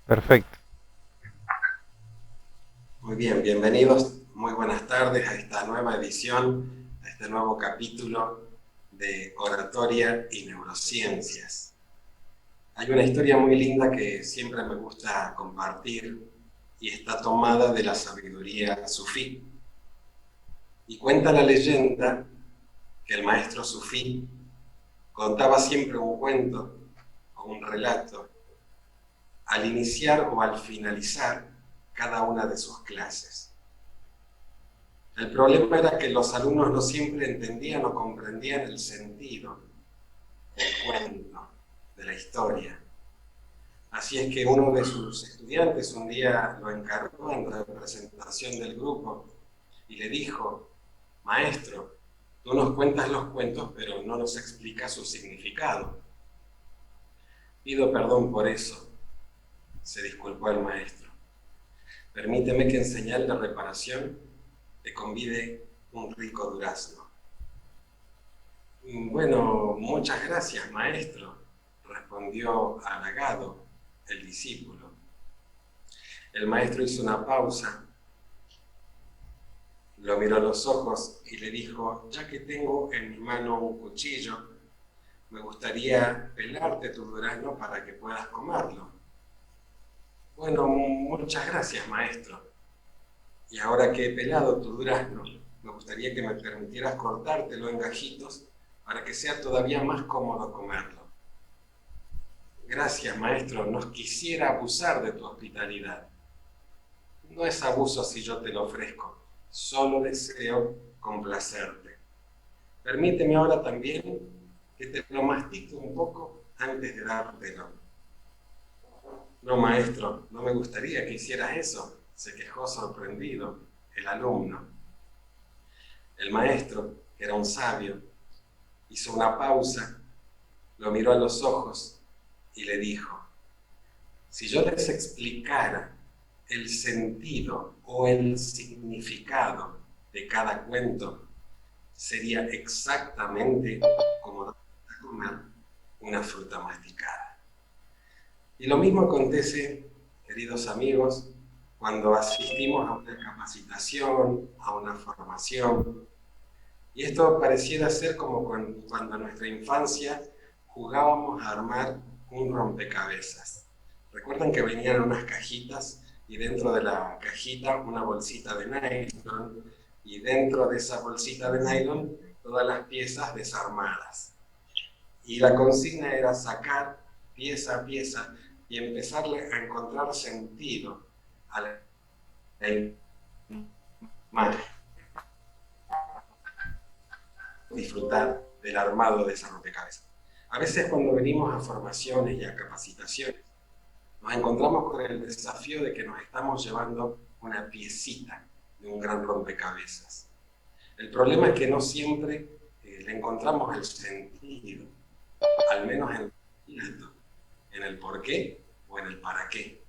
Perfecto. Muy bien, bienvenidos, muy buenas tardes a esta nueva edición, a este nuevo capítulo de Oratoria y Neurociencias. Hay una historia muy linda que siempre me gusta compartir y está tomada de la sabiduría sufí. Y cuenta la leyenda que el maestro sufí contaba siempre un cuento o un relato al iniciar o al finalizar cada una de sus clases. El problema era que los alumnos no siempre entendían o comprendían el sentido del cuento, de la historia. Así es que uno de sus estudiantes un día lo encargó en representación del grupo y le dijo: maestro, tú nos cuentas los cuentos pero no nos explicas su significado. Pido perdón por eso, se disculpó el maestro. Permíteme que en señal de reparación te convide un rico durazno. Bueno, muchas gracias, maestro, respondió halagado el discípulo. El maestro hizo una pausa, lo miró a los ojos y le dijo: ya que tengo en mi mano un cuchillo, me gustaría pelarte tu durazno para que puedas comerlo. Bueno, muchas gracias, maestro. Y ahora que he pelado tu durazno, me gustaría que me permitieras cortártelo en gajitos para que sea todavía más cómodo comerlo. Gracias, maestro, no quisiera abusar de tu hospitalidad. No es abuso si yo te lo ofrezco, solo deseo complacerte. Permíteme ahora también que te lo mastique un poco antes de dártelo. No, maestro, no me gustaría que hicieras eso, se quejó sorprendido el alumno. El maestro, que era un sabio, hizo una pausa, lo miró a los ojos y le dijo: si yo les explicara el sentido o el significado de cada cuento, sería exactamente como dar a comer una fruta masticada. Y lo mismo acontece, queridos amigos, cuando asistimos a una capacitación, a una formación. Y esto pareciera ser como cuando en nuestra infancia jugábamos a armar un rompecabezas. Recuerdan que venían unas cajitas y dentro de la cajita una bolsita de nylon y dentro de esa bolsita de nylon todas las piezas desarmadas. Y la consigna era sacar pieza a pieza y empezarle a encontrar sentido a la imagen, disfrutar del armado de esa rompecabezas. A veces cuando venimos a formaciones y a capacitaciones, nos encontramos con el desafío de que nos estamos llevando una piecita de un gran rompecabezas. El problema es que no siempre le encontramos el sentido, al menos en el por qué o en el para qué.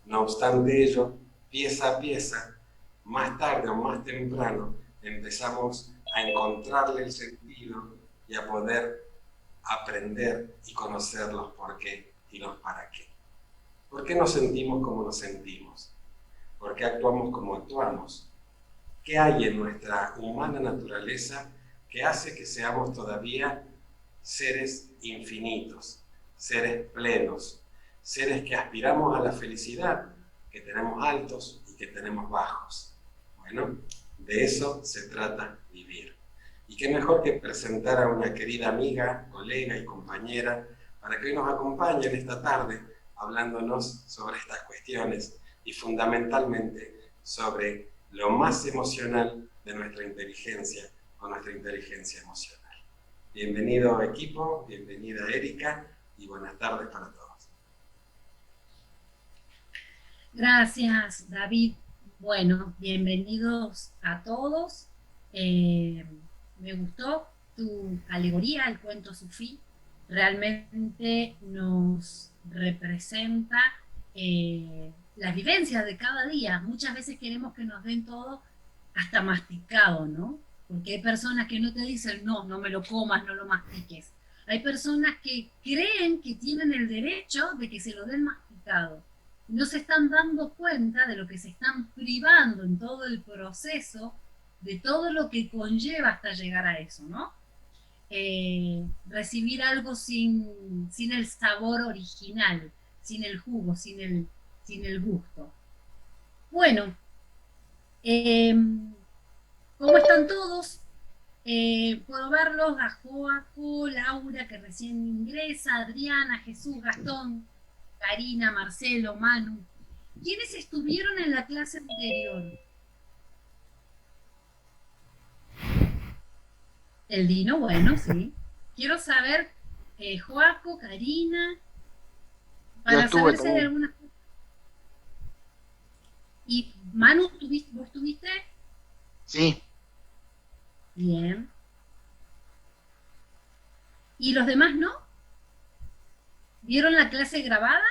No obstante ello, pieza a pieza, más tarde o más temprano, empezamos a encontrarle el sentido y a poder aprender y conocer los por qué y los para qué. ¿Por qué nos sentimos como nos sentimos? ¿Por qué actuamos como actuamos? ¿Qué hay en nuestra humana naturaleza que hace que seamos todavía seres infinitos, seres plenos, seres que aspiramos a la felicidad, que tenemos altos y que tenemos bajos? Bueno, de eso se trata vivir. Y qué mejor que presentar a una querida amiga, colega y compañera para que hoy nos acompañe en esta tarde hablándonos sobre estas cuestiones y fundamentalmente sobre lo más emocional de nuestra inteligencia o nuestra inteligencia emocional. Bienvenido equipo, bienvenida Erika y buenas tardes para todos. Gracias, David. Bueno, bienvenidos a todos. Eh, Me gustó tu alegoría, el cuento sufí. Realmente nos representa las vivencias de cada día. Muchas veces queremos que nos den todo hasta masticado, ¿no? Porque hay personas que no te dicen, no, no me lo comas, no lo mastiques. Hay personas que creen que tienen el derecho de que se lo den masticado. no se están dando cuenta de lo que se están privando en todo el proceso, de todo lo que conlleva hasta llegar a eso, ¿no? Recibir algo sin el sabor original, sin el jugo, sin el gusto. Bueno, eh, ¿cómo están todos? Puedo verlos a Joaco, Laura, que recién ingresa, Adriana, Jesús, Gastón, Karina, Marcelo, Manu. ¿Quiénes estuvieron en la clase anterior? El Dino, bueno, sí. Quiero saber, Joaco, Karina, Yo para estuve saber si hay también. alguna. ¿Y Manu, vos estuviste? Sí, Bien. ¿Y los demás no? ¿Vieron la clase grabada?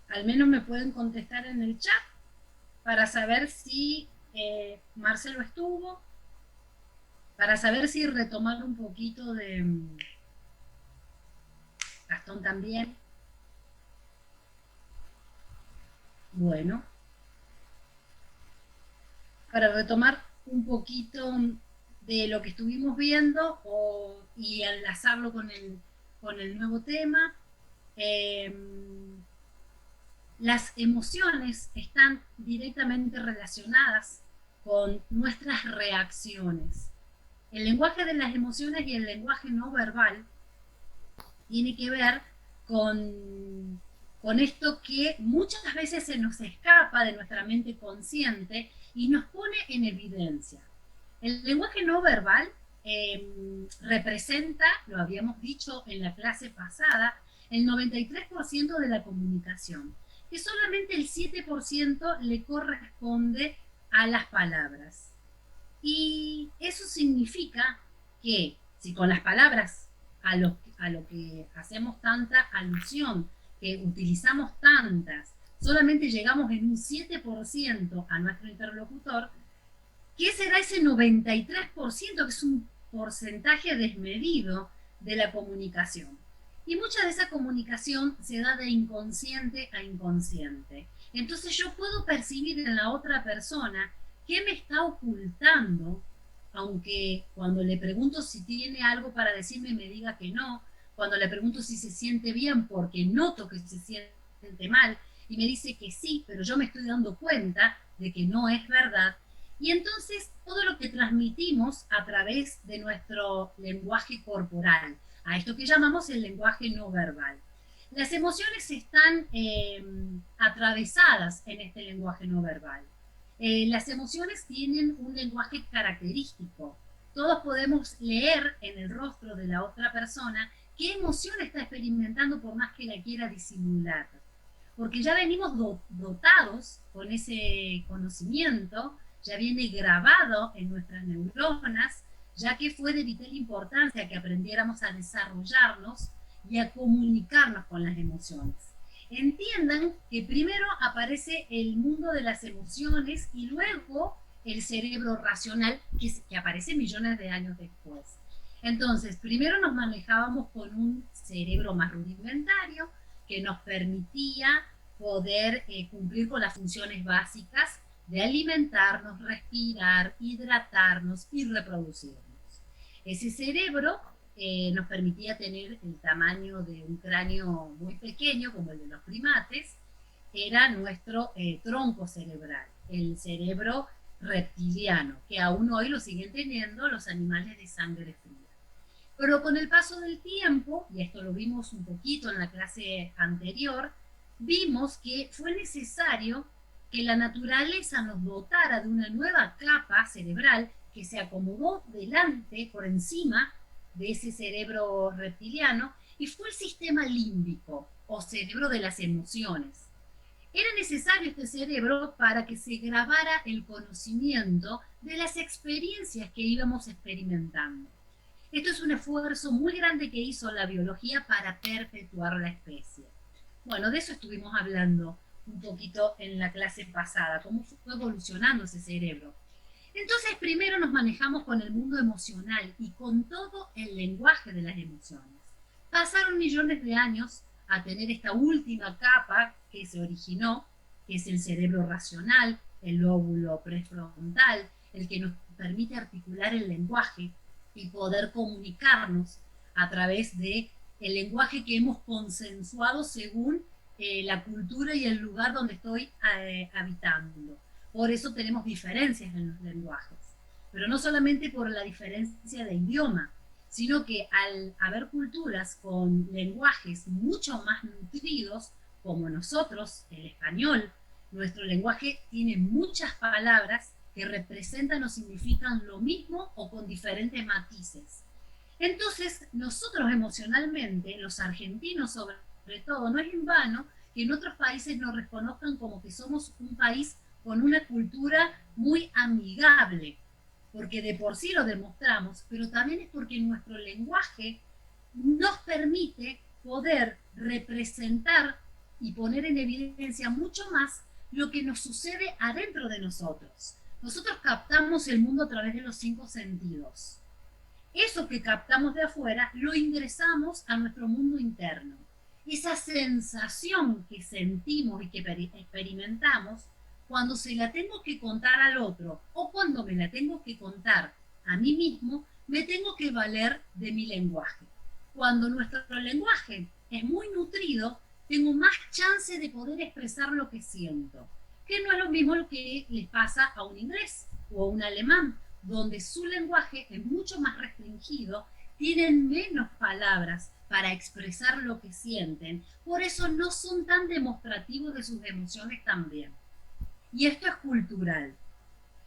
Al menos me pueden contestar en el chat para saber si Marcelo estuvo, para saber si retomar un poquito de Gastón también. Bueno, para retomar un poquito de lo que estuvimos viendo y enlazarlo con el nuevo tema. Eh, las emociones están directamente relacionadas con nuestras reacciones. El lenguaje de las emociones y el lenguaje no verbal tiene que ver con esto que muchas veces se nos escapa de nuestra mente consciente y nos pone en evidencia. El lenguaje no verbal representa, lo habíamos dicho en la clase pasada, el 93% de la comunicación, que solamente el 7% le corresponde a las palabras. Y eso significa que si con las palabras a lo que hacemos tanta alusión, que utilizamos tantas, solamente llegamos en un 7% a nuestro interlocutor, ¿qué será ese 93%, que es un porcentaje desmedido de la comunicación? Y mucha de esa comunicación se da de inconsciente a inconsciente. Entonces yo puedo percibir en la otra persona qué me está ocultando, aunque cuando le pregunto si tiene algo para decirme me diga que no, cuando le pregunto si se siente bien porque noto que se siente mal y me dice que sí, pero yo me estoy dando cuenta de que no es verdad. Y entonces todo lo que transmitimos a través de nuestro lenguaje corporal, a esto que llamamos el lenguaje no verbal. Las emociones están atravesadas en este lenguaje no verbal. Las emociones tienen un lenguaje característico. Todos podemos leer en el rostro de la otra persona qué emoción está experimentando por más que la quiera disimular. Porque ya venimos dotados con ese conocimiento, ya viene grabado en nuestras neuronas, ya que fue de vital importancia que aprendiéramos a desarrollarnos y a comunicarnos con las emociones. Entiendan que primero aparece el mundo de las emociones y luego el cerebro racional que aparece millones de años después. Entonces, primero nos manejábamos con un cerebro más rudimentario que nos permitía poder cumplir con las funciones básicas de alimentarnos, respirar, hidratarnos y reproducirnos. Ese cerebro nos permitía tener el tamaño de un cráneo muy pequeño, como el de los primates, era nuestro tronco cerebral, el cerebro reptiliano, que aún hoy lo siguen teniendo los animales de sangre fría. Pero con el paso del tiempo, y esto lo vimos un poquito en la clase anterior, vimos que fue necesario que la naturaleza nos dotara de una nueva capa cerebral que se acomodó delante, por encima de ese cerebro reptiliano, y fue el sistema límbico, o cerebro de las emociones. Era necesario este cerebro para que se grabara el conocimiento de las experiencias que íbamos experimentando. Esto es un esfuerzo muy grande que hizo la biología para perpetuar la especie. Bueno, de eso estuvimos hablando un poquito en la clase pasada, cómo fue evolucionando ese cerebro. Entonces, primero nos manejamos con el mundo emocional y con todo el lenguaje de las emociones. Pasaron millones de años a tener esta última capa que se originó, que es el cerebro racional, el lóbulo prefrontal, el que nos permite articular el lenguaje y poder comunicarnos a través de el lenguaje que hemos consensuado según la cultura y el lugar donde estoy habitando. Por eso tenemos diferencias en los lenguajes, pero no solamente por la diferencia de idioma, sino que al haber culturas con lenguajes mucho más nutridos, como nosotros, el español, nuestro lenguaje tiene muchas palabras que representan o significan lo mismo o con diferentes matices. Entonces, nosotros emocionalmente, los argentinos sobre todo, no es en vano que en otros países nos reconozcan como que somos un país con una cultura muy amigable, porque de por sí lo demostramos, pero también es porque nuestro lenguaje nos permite poder representar y poner en evidencia mucho más lo que nos sucede adentro de nosotros. Nosotros captamos el mundo a través de los 5 sentidos. Eso que captamos de afuera lo ingresamos a nuestro mundo interno. Esa sensación que sentimos y que experimentamos, cuando se la tengo que contar al otro o cuando me la tengo que contar a mí mismo, me tengo que valer de mi lenguaje. Cuando nuestro lenguaje es muy nutrido, tengo más chance de poder expresar lo que siento, que no es lo mismo lo que les pasa a un inglés o a un alemán, donde su lenguaje es mucho más restringido, tienen menos palabras para expresar lo que sienten, por eso no son tan demostrativos de sus emociones también. Y esto es cultural.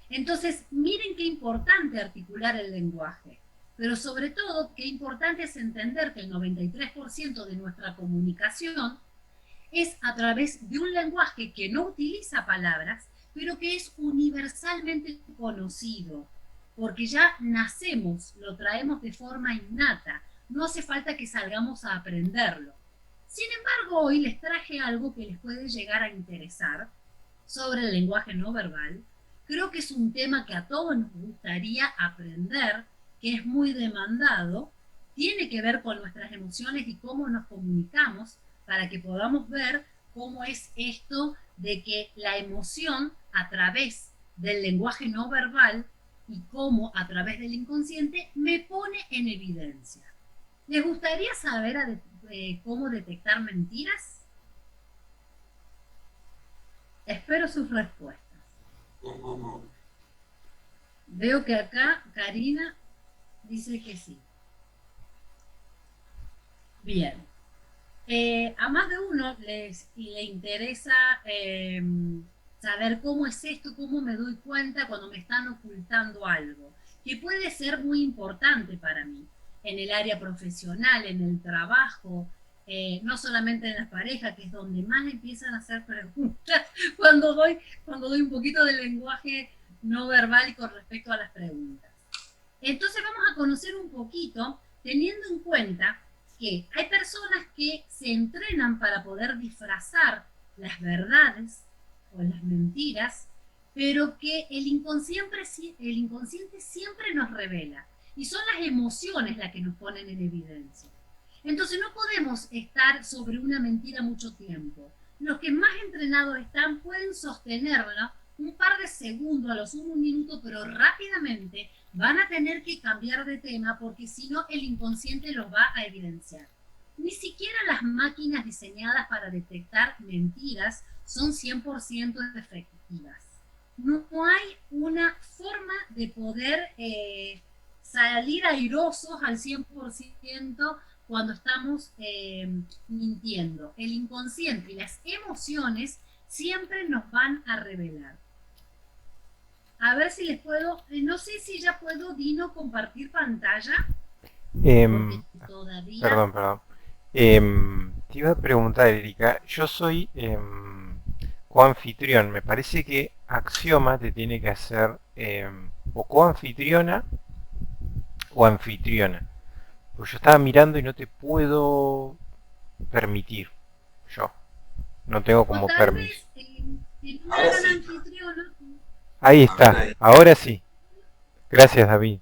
Entonces, miren qué importante articular el lenguaje, pero sobre todo qué importante es entender que el 93% de nuestra comunicación es a través de un lenguaje que no utiliza palabras, pero que es universalmente conocido, porque ya nacemos, lo traemos de forma innata, no hace falta que salgamos a aprenderlo. Sin embargo, hoy les traje algo que les puede llegar a interesar sobre el lenguaje no verbal. Creo que es un tema que a todos nos gustaría aprender, que es muy demandado, tiene que ver con nuestras emociones y cómo nos comunicamos, para que podamos ver cómo es esto de que la emoción a través del lenguaje no verbal y cómo a través del inconsciente me pone en evidencia. ¿Les gustaría saber cómo detectar mentiras? Espero sus respuestas. Veo que acá Karina dice que sí. Bien. A más de uno le interesa saber cómo es esto, cómo me doy cuenta cuando me están ocultando algo, que puede ser muy importante para mí, en el área profesional, en el trabajo, no solamente en la pareja, que es donde más empiezan a hacer preguntas cuando doy un poquito de lenguaje no verbal y con respecto a las preguntas. Entonces vamos a conocer un poquito, teniendo en cuenta que hay personas que se entrenan para poder disfrazar las verdades o las mentiras, pero que el inconsciente siempre nos revela, y son las emociones las que nos ponen en evidencia. Entonces no podemos estar sobre una mentira mucho tiempo. Los que más entrenados están pueden sostenerla un par de segundos, a lo sumo un minuto, pero rápidamente van a tener que cambiar de tema porque si no el inconsciente los va a evidenciar. Ni siquiera las máquinas diseñadas para detectar mentiras son 100% efectivas. No hay una forma de poder salir airosos al 100% cuando estamos mintiendo. El inconsciente y las emociones siempre nos van a revelar. A ver si les puedo, no sé si ya puedo, Dino, compartir pantalla. Todavía... Perdón. Te iba a preguntar, Erika, yo soy coanfitrión. Me parece que Axioma te tiene que hacer o coanfitriona o anfitriona. Pues yo estaba mirando y no te puedo permitir. Yo no tengo como permiso. Ahora sí. Ahí está, ahora sí. Gracias, David.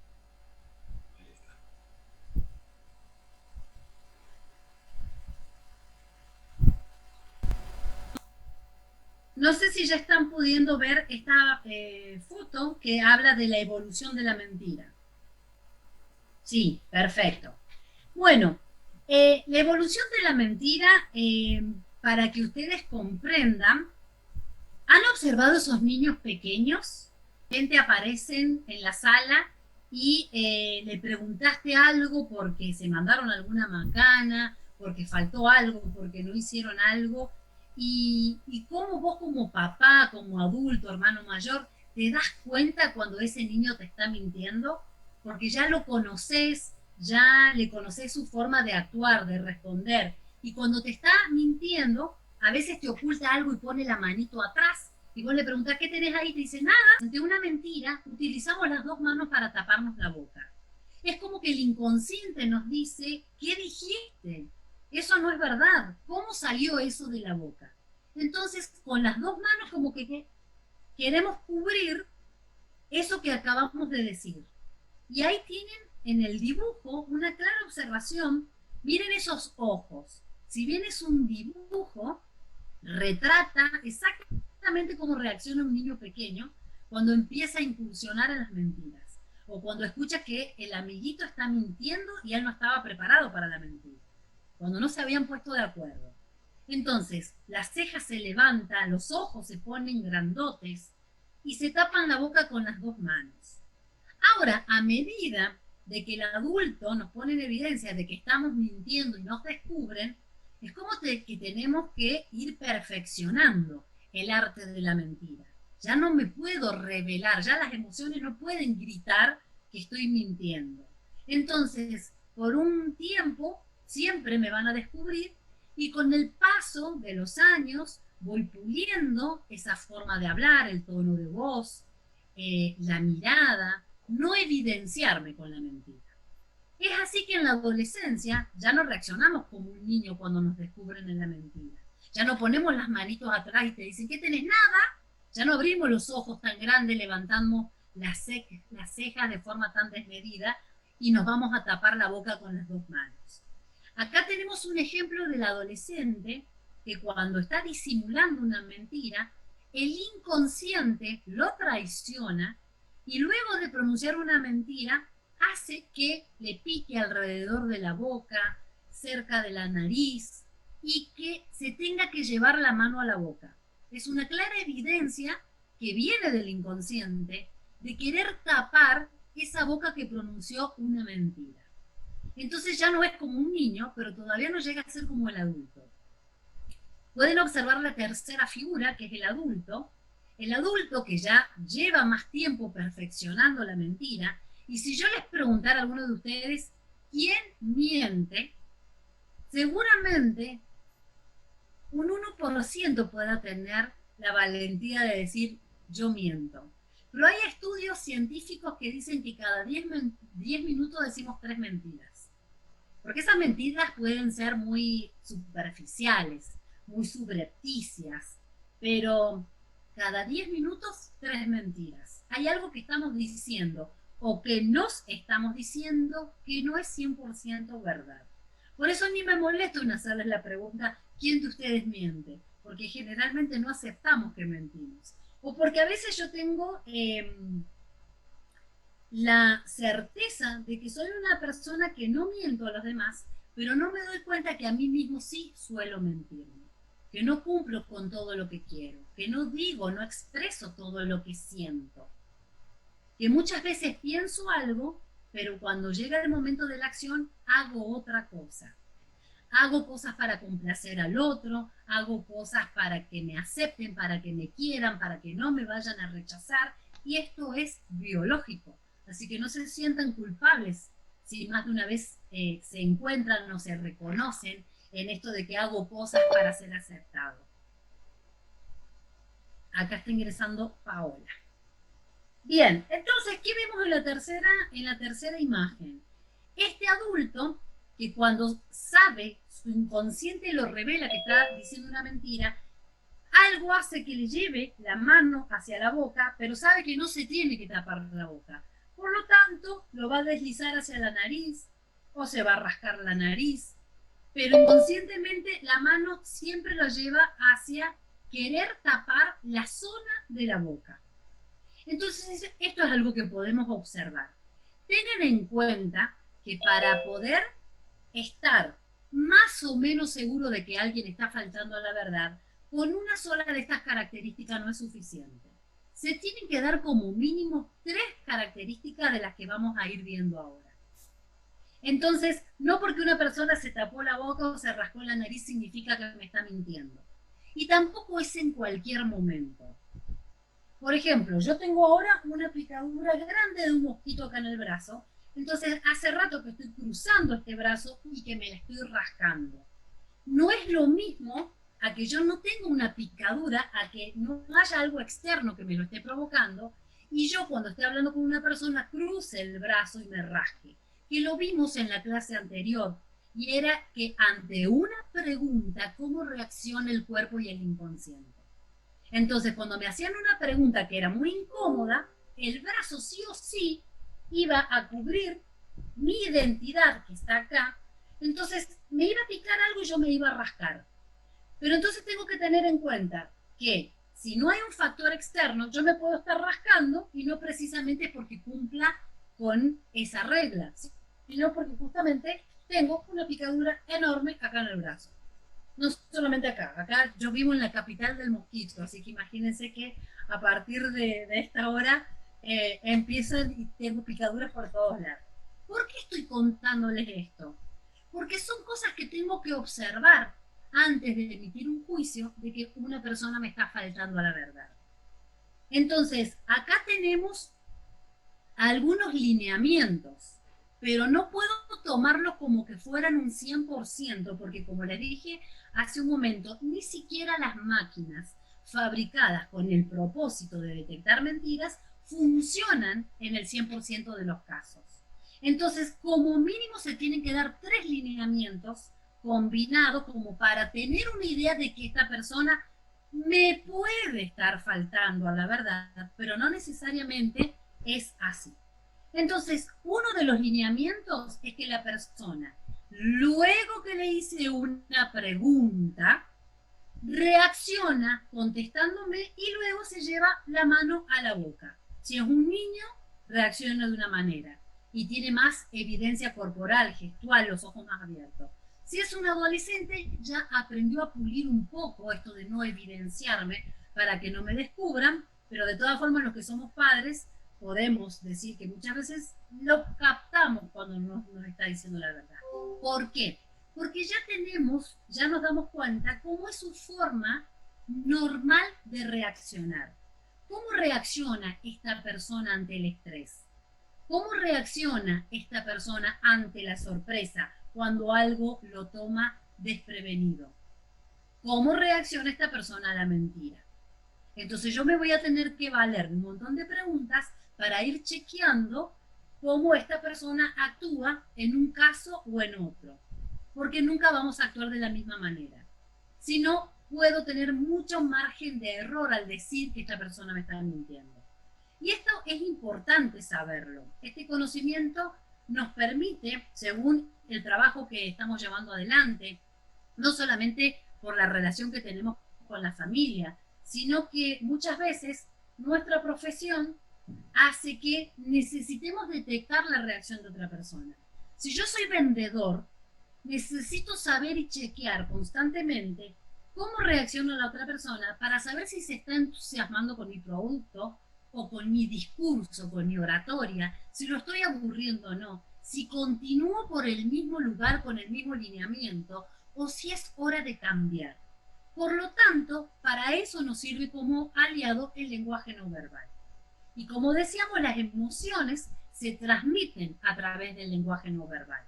No sé si ya están pudiendo ver esta foto que habla de la evolución de la mentira. Sí, perfecto. Bueno, la evolución de la mentira, para que ustedes comprendan, ¿han observado esos niños pequeños? Gente aparecen en la sala y le preguntaste algo porque se mandaron alguna macana, porque faltó algo, porque no hicieron algo, y cómo vos como papá, como adulto, hermano mayor, te das cuenta cuando ese niño te está mintiendo, porque ya lo conoces, ya le conoces su forma de actuar, de responder, y cuando te está mintiendo, a veces te oculta algo y pone la manito atrás, y vos le preguntás, ¿qué tenés ahí? Te dice, nada. Ante una mentira, utilizamos las dos manos para taparnos la boca. Es como que el inconsciente nos dice, ¿qué dijiste? Eso no es verdad. ¿Cómo salió eso de la boca? Entonces, con las dos manos como que queremos cubrir eso que acabamos de decir. Y ahí tienen en el dibujo una clara observación. Miren esos ojos. Si bien es un dibujo, retrata exactamente cómo reacciona un niño pequeño cuando empieza a incursionar en las mentiras. O cuando escucha que el amiguito está mintiendo y él no estaba preparado para la mentira. Cuando no se habían puesto de acuerdo. Entonces, las cejas se levantan, los ojos se ponen grandotes y se tapan la boca con las dos manos. Ahora, a medida de que el adulto nos pone en evidencia de que estamos mintiendo y nos descubren, es como que tenemos que ir perfeccionando el arte de la mentira. Ya no me puedo revelar, ya las emociones no pueden gritar que estoy mintiendo. Entonces, por un tiempo, siempre me van a descubrir y con el paso de los años voy puliendo esa forma de hablar, el tono de voz, la mirada, no evidenciarme con la mentira. Es así que en la adolescencia ya no reaccionamos como un niño cuando nos descubren en la mentira. Ya no ponemos las manitos atrás y te dicen, ¿qué tenés? Nada. Ya no abrimos los ojos tan grandes, levantamos las cejas de forma tan desmedida y nos vamos a tapar la boca con las dos manos. Acá tenemos un ejemplo del adolescente que cuando está disimulando una mentira, el inconsciente lo traiciona y luego de pronunciar una mentira, hace que le pique alrededor de la boca, cerca de la nariz, y que se tenga que llevar la mano a la boca. Es una clara evidencia que viene del inconsciente de querer tapar esa boca que pronunció una mentira. Entonces ya no es como un niño, pero todavía no llega a ser como el adulto. Pueden observar la tercera figura, que es el adulto que ya lleva más tiempo perfeccionando la mentira. Y si yo les preguntara a alguno de ustedes, ¿quién miente? Seguramente un 1% pueda tener la valentía de decir, yo miento. Pero hay estudios científicos que dicen que cada 10 minutos decimos 3 mentiras. Porque esas mentiras pueden ser muy superficiales, muy subrepticias, pero cada 10 minutos 3 mentiras. Hay algo que estamos diciendo o que nos estamos diciendo que no es 100% verdad. Por eso ni me molesto en hacerles la pregunta, ¿quién de ustedes miente? Porque generalmente no aceptamos que mentimos. O porque a veces yo tengo la certeza de que soy una persona que no miento a los demás, pero no me doy cuenta que a mí mismo sí suelo mentirme, que no cumplo con todo lo que quiero, que no digo, no expreso todo lo que siento, que muchas veces pienso algo, pero cuando llega el momento de la acción hago otra cosa. Hago cosas para complacer al otro, hago cosas para que me acepten, para que me quieran, para que no me vayan a rechazar, y esto es biológico. Así que no se sientan culpables si más de una vez se encuentran o se reconocen en esto de que hago cosas para ser aceptado. Acá está ingresando Paola. Bien, entonces, ¿qué vemos en la tercera imagen? Este adulto que cuando sabe, su inconsciente lo revela que está diciendo una mentira, algo hace que le lleve la mano hacia la boca, pero sabe que no se tiene que tapar la boca. Por lo tanto, lo va a deslizar hacia la nariz o se va a rascar la nariz, pero inconscientemente la mano siempre lo lleva hacia querer tapar la zona de la boca. Entonces, esto es algo que podemos observar. Tengan en cuenta que para poder estar más o menos seguro de que alguien está faltando a la verdad, con una sola de estas características no es suficiente. Se tienen que dar como mínimo 3 características de las que vamos a ir viendo ahora. Entonces, no porque una persona se tapó la boca o se rascó la nariz significa que me está mintiendo. Y tampoco es en cualquier momento. Por ejemplo, yo tengo ahora una picadura grande de un mosquito acá en el brazo. Entonces, hace rato que estoy cruzando este brazo y que me la estoy rascando. No es lo mismo a que yo no tenga una picadura, a que no haya algo externo que me lo esté provocando, y yo cuando esté hablando con una persona cruce el brazo y me rasque. Que lo vimos en la clase anterior, y era que ante una pregunta, ¿cómo reacciona el cuerpo y el inconsciente? Entonces, cuando me hacían una pregunta que era muy incómoda, el brazo sí o sí iba a cubrir mi identidad que está acá, entonces me iba a picar algo y yo me iba a rascar. Pero entonces tengo que tener en cuenta que si no hay un factor externo, yo me puedo estar rascando y no precisamente porque cumpla con esa regla, sino porque justamente tengo una picadura enorme acá en el brazo. No solamente acá, acá yo vivo en la capital del mosquito, así que imagínense que a partir de esta hora empiezan y tengo picaduras por todos lados. ¿Por qué estoy contándoles esto? Porque son cosas que tengo que observar antes de emitir un juicio de que una persona me está faltando a la verdad. Entonces, acá tenemos algunos lineamientos, pero no puedo tomarlos como que fueran un 100%, porque como les dije hace un momento, ni siquiera las máquinas fabricadas con el propósito de detectar mentiras funcionan en el 100% de los casos. Entonces, como mínimo se tienen que dar 3 lineamientos combinados como para tener una idea de que esta persona me puede estar faltando a la verdad, pero no necesariamente es así. Entonces, uno de los lineamientos es que la persona, luego que le hice una pregunta, reacciona contestándome y luego se lleva la mano a la boca. Si es un niño, reacciona de una manera y tiene más evidencia corporal, gestual, los ojos más abiertos. Si es un adolescente, ya aprendió a pulir un poco esto de no evidenciarme para que no me descubran, pero de todas formas los que somos padres podemos decir que muchas veces lo captamos cuando nos está diciendo la verdad. ¿Por qué? Porque ya nos damos cuenta cómo es su forma normal de reaccionar. ¿Cómo reacciona esta persona ante el estrés? ¿Cómo reacciona esta persona ante la sorpresa cuando algo lo toma desprevenido? ¿Cómo reacciona esta persona a la mentira? Entonces yo me voy a tener que valer de un montón de preguntas para ir chequeando cómo esta persona actúa en un caso o en otro. Porque nunca vamos a actuar de la misma manera. Si no, puedo tener mucho margen de error al decir que esta persona me está mintiendo. Y esto es importante saberlo. Este conocimiento nos permite, según el trabajo que estamos llevando adelante, no solamente por la relación que tenemos con la familia, sino que muchas veces nuestra profesión hace que necesitemos detectar la reacción de otra persona. Si yo soy vendedor, necesito saber y chequear constantemente cómo reacciona la otra persona para saber si se está entusiasmando con mi producto o con mi discurso, con mi oratoria, si lo estoy aburriendo o no, si continúo por el mismo lugar con el mismo lineamiento o si es hora de cambiar. Por lo tanto, para eso nos sirve como aliado el lenguaje no verbal. Y como decíamos, las emociones se transmiten a través del lenguaje no verbal.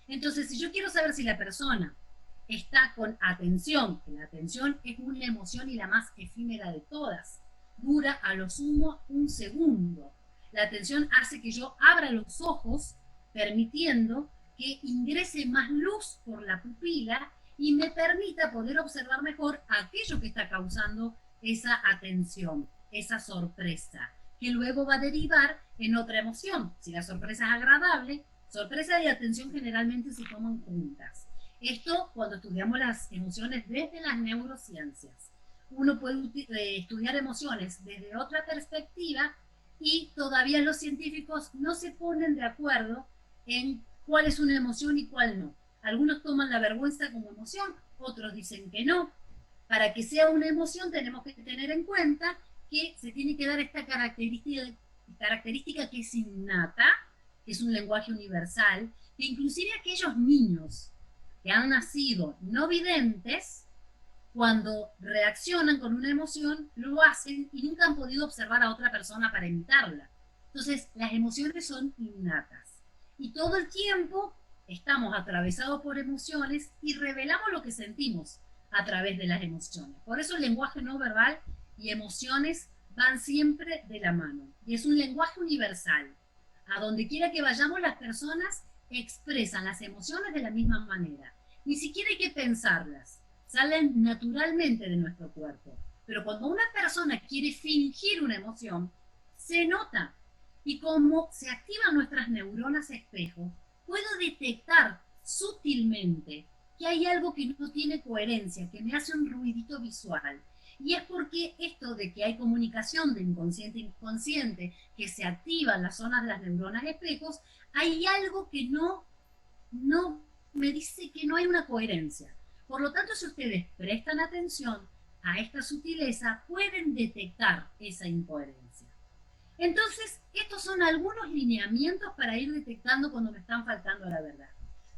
Entonces, si yo quiero saber si la persona está con atención, que la atención es una emoción y la más efímera de todas, dura a lo sumo un segundo. La atención hace que yo abra los ojos, permitiendo que ingrese más luz por la pupila y me permita poder observar mejor aquello que está causando esa atención, esa sorpresa, que luego va a derivar en otra emoción. Si la sorpresa es agradable, sorpresa y atención generalmente se toman juntas. Esto cuando estudiamos las emociones desde las neurociencias. uno puede estudiar emociones desde otra perspectiva y todavía los científicos no se ponen de acuerdo en cuál es una emoción y cuál no. Algunos toman la vergüenza como emoción, otros dicen que no. Para que sea una emoción tenemos que tener en cuenta que se tiene que dar esta característica que es innata, que es un lenguaje universal, que inclusive aquellos niños que han nacido no videntes, cuando reaccionan con una emoción, lo hacen y nunca han podido observar a otra persona para imitarla. Entonces, las emociones son innatas. Y todo el tiempo estamos atravesados por emociones y revelamos lo que sentimos a través de las emociones. Por eso el lenguaje no verbal y emociones van siempre de la mano. Y es un lenguaje universal. A donde quiera que vayamos, las personas expresan las emociones de la misma manera. Ni siquiera hay que pensarlas. Salen naturalmente de nuestro cuerpo. Pero cuando una persona quiere fingir una emoción, se nota. Y como se activan nuestras neuronas espejo, puedo detectar sutilmente que hay algo que no tiene coherencia, que me hace un ruidito visual. Y es porque esto de que hay comunicación de inconsciente a inconsciente, que se activan las zonas de las neuronas espejos, hay algo que no me dice que no hay una coherencia. Por lo tanto, si ustedes prestan atención a esta sutileza, pueden detectar esa incoherencia. Entonces, estos son algunos lineamientos para ir detectando cuando me están faltando a la verdad.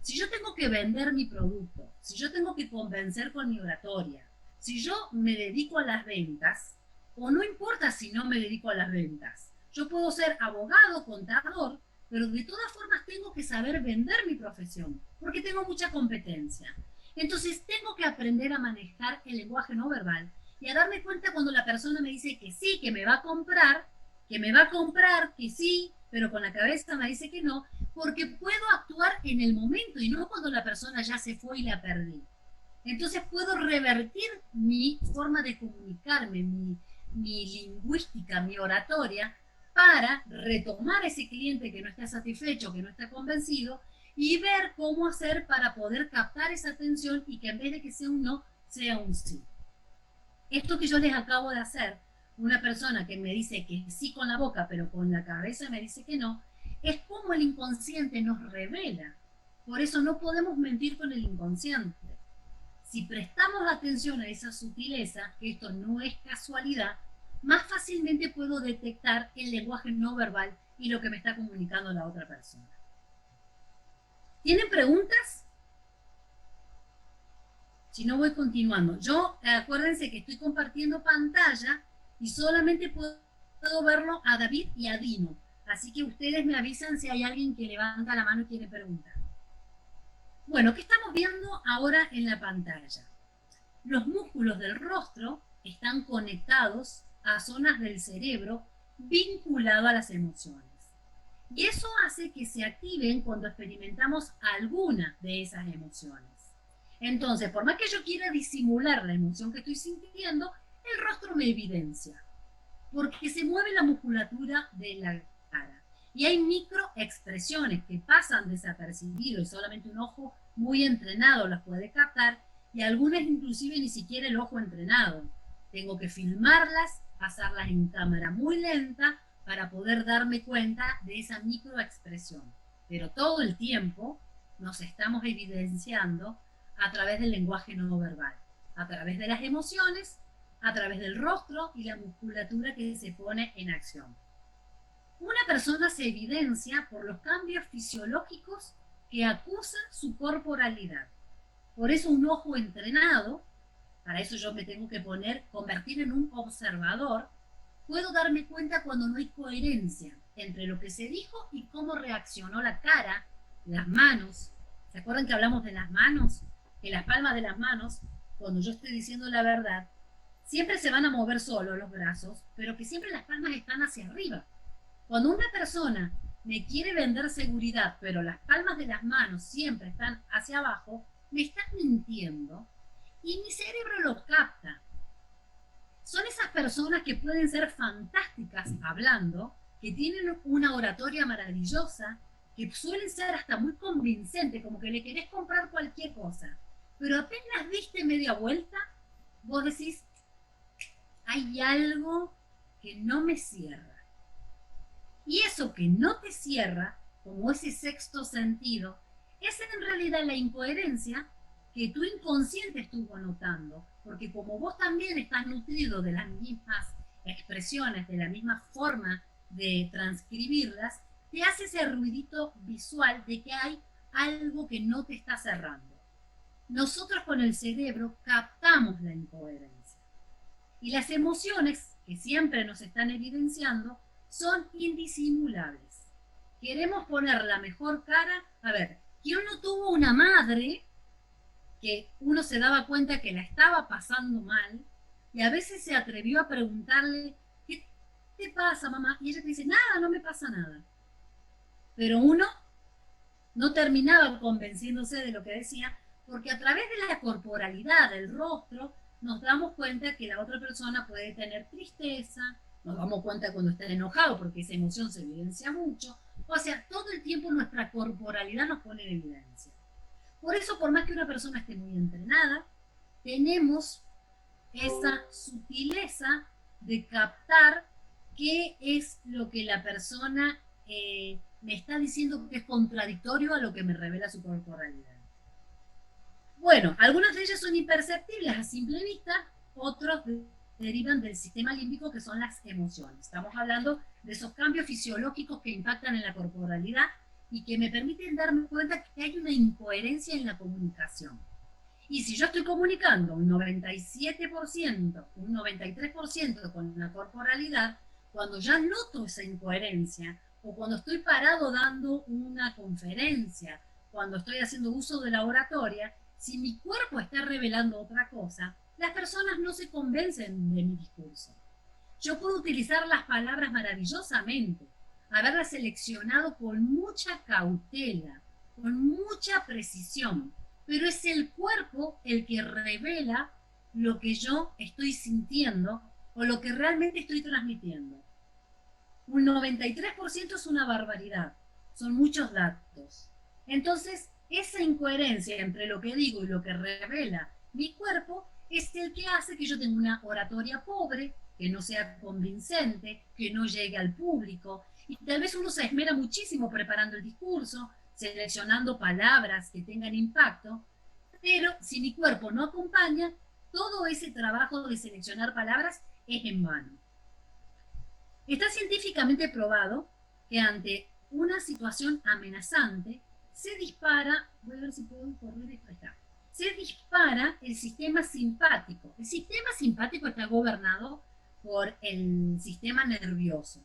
Si yo tengo que vender mi producto, si yo tengo que convencer con mi oratoria, si yo me dedico a las ventas, o no importa si no me dedico a las ventas, yo puedo ser abogado, contador, pero de todas formas tengo que saber vender mi profesión, porque tengo mucha competencia. Entonces tengo que aprender a manejar el lenguaje no verbal y a darme cuenta cuando la persona me dice que sí, que me va a comprar, que sí, pero con la cabeza me dice que no, porque puedo actuar en el momento y no cuando la persona ya se fue y la perdí. Entonces puedo revertir mi forma de comunicarme, mi lingüística, mi oratoria, para retomar a ese cliente que no está satisfecho, que no está convencido, y ver cómo hacer para poder captar esa atención y que en vez de que sea un no, sea un sí. Esto que yo les acabo de hacer, una persona que me dice que sí con la boca, pero con la cabeza me dice que no, es como el inconsciente nos revela. Por eso no podemos mentir con el inconsciente. Si prestamos atención a esa sutileza, que esto no es casualidad, más fácilmente puedo detectar el lenguaje no verbal y lo que me está comunicando la otra persona. ¿Tienen preguntas? Si no, voy continuando. Yo, acuérdense que estoy compartiendo pantalla y solamente puedo verlo a David y a Dino. Así que ustedes me avisan si hay alguien que levanta la mano y quiere preguntar. Bueno, ¿qué estamos viendo ahora en la pantalla? Los músculos del rostro están conectados a zonas del cerebro vinculadas a las emociones. Y eso hace que se activen cuando experimentamos alguna de esas emociones. Entonces, por más que yo quiera disimular la emoción que estoy sintiendo, el rostro me evidencia, porque se mueve la musculatura de la cara. Y hay microexpresiones que pasan desapercibidas y solamente un ojo muy entrenado las puede captar, y algunas inclusive ni siquiera el ojo entrenado. Tengo que filmarlas, pasarlas en cámara muy lenta para poder darme cuenta de esa microexpresión. Pero todo el tiempo nos estamos evidenciando a través del lenguaje no verbal, a través de las emociones, a través del rostro y la musculatura que se pone en acción. Una persona se evidencia por los cambios fisiológicos que acusan su corporalidad. Por eso un ojo entrenado, para eso yo me tengo que convertir en un observador, puedo darme cuenta cuando no hay coherencia entre lo que se dijo y cómo reaccionó la cara, las manos. ¿Se acuerdan que hablamos de las manos? Que las palmas de las manos, cuando yo estoy diciendo la verdad, siempre se van a mover solo los brazos, pero que siempre las palmas están hacia arriba. Cuando una persona me quiere vender seguridad, pero las palmas de las manos siempre están hacia abajo, me están mintiendo y mi cerebro lo capta. Son esas personas que pueden ser fantásticas hablando, que tienen una oratoria maravillosa, que suelen ser hasta muy convincentes, como que le querés comprar cualquier cosa. Pero apenas diste media vuelta, vos decís, hay algo que no me cierra. Y eso que no te cierra, como ese sexto sentido, es en realidad la incoherencia que tu inconsciente estuvo notando, porque como vos también estás nutrido de las mismas expresiones, de la misma forma de transcribirlas, te hace ese ruidito visual de que hay algo que no te está cerrando. Nosotros con el cerebro captamos la incoherencia. Y las emociones, que siempre nos están evidenciando, son indisimulables. Queremos poner la mejor cara. A ver, ¿quién no tuvo una madre que uno se daba cuenta que la estaba pasando mal y a veces se atrevió a preguntarle, ¿qué te pasa, mamá? Y ella te dice, nada, no me pasa nada. Pero uno no terminaba convenciéndose de lo que decía, porque a través de la corporalidad, del rostro, nos damos cuenta que la otra persona puede tener tristeza, nos damos cuenta cuando está enojado, porque esa emoción se evidencia mucho. O sea, todo el tiempo nuestra corporalidad nos pone en evidencia. Por eso, por más que una persona esté muy entrenada, tenemos esa sutileza de captar qué es lo que la persona me está diciendo que es contradictorio a lo que me revela su corporalidad. Bueno, algunas de ellas son imperceptibles a simple vista, otros derivan del sistema límbico, que son las emociones. Estamos hablando de esos cambios fisiológicos que impactan en la corporalidad y que me permiten darme cuenta que hay una incoherencia en la comunicación. Y si yo estoy comunicando un 97%, un 93% con la corporalidad, cuando ya noto esa incoherencia, o cuando estoy parado dando una conferencia, cuando estoy haciendo uso de la oratoria, si mi cuerpo está revelando otra cosa, las personas no se convencen de mi discurso. Yo puedo utilizar las palabras maravillosamente, haberlas seleccionado con mucha cautela, con mucha precisión, pero es el cuerpo el que revela lo que yo estoy sintiendo o lo que realmente estoy transmitiendo. Un 93% es una barbaridad, son muchos datos. Entonces, esa incoherencia entre lo que digo y lo que revela mi cuerpo es el que hace que yo tenga una oratoria pobre, que no sea convincente, que no llegue al público. Y tal vez uno se esmera muchísimo preparando el discurso, seleccionando palabras que tengan impacto, pero si mi cuerpo no acompaña, todo ese trabajo de seleccionar palabras es en vano. Está científicamente probado que ante una situación amenazante se dispara, voy a ver si puedo correr esto, está, se dispara el sistema simpático. El sistema simpático está gobernado por el sistema nervioso.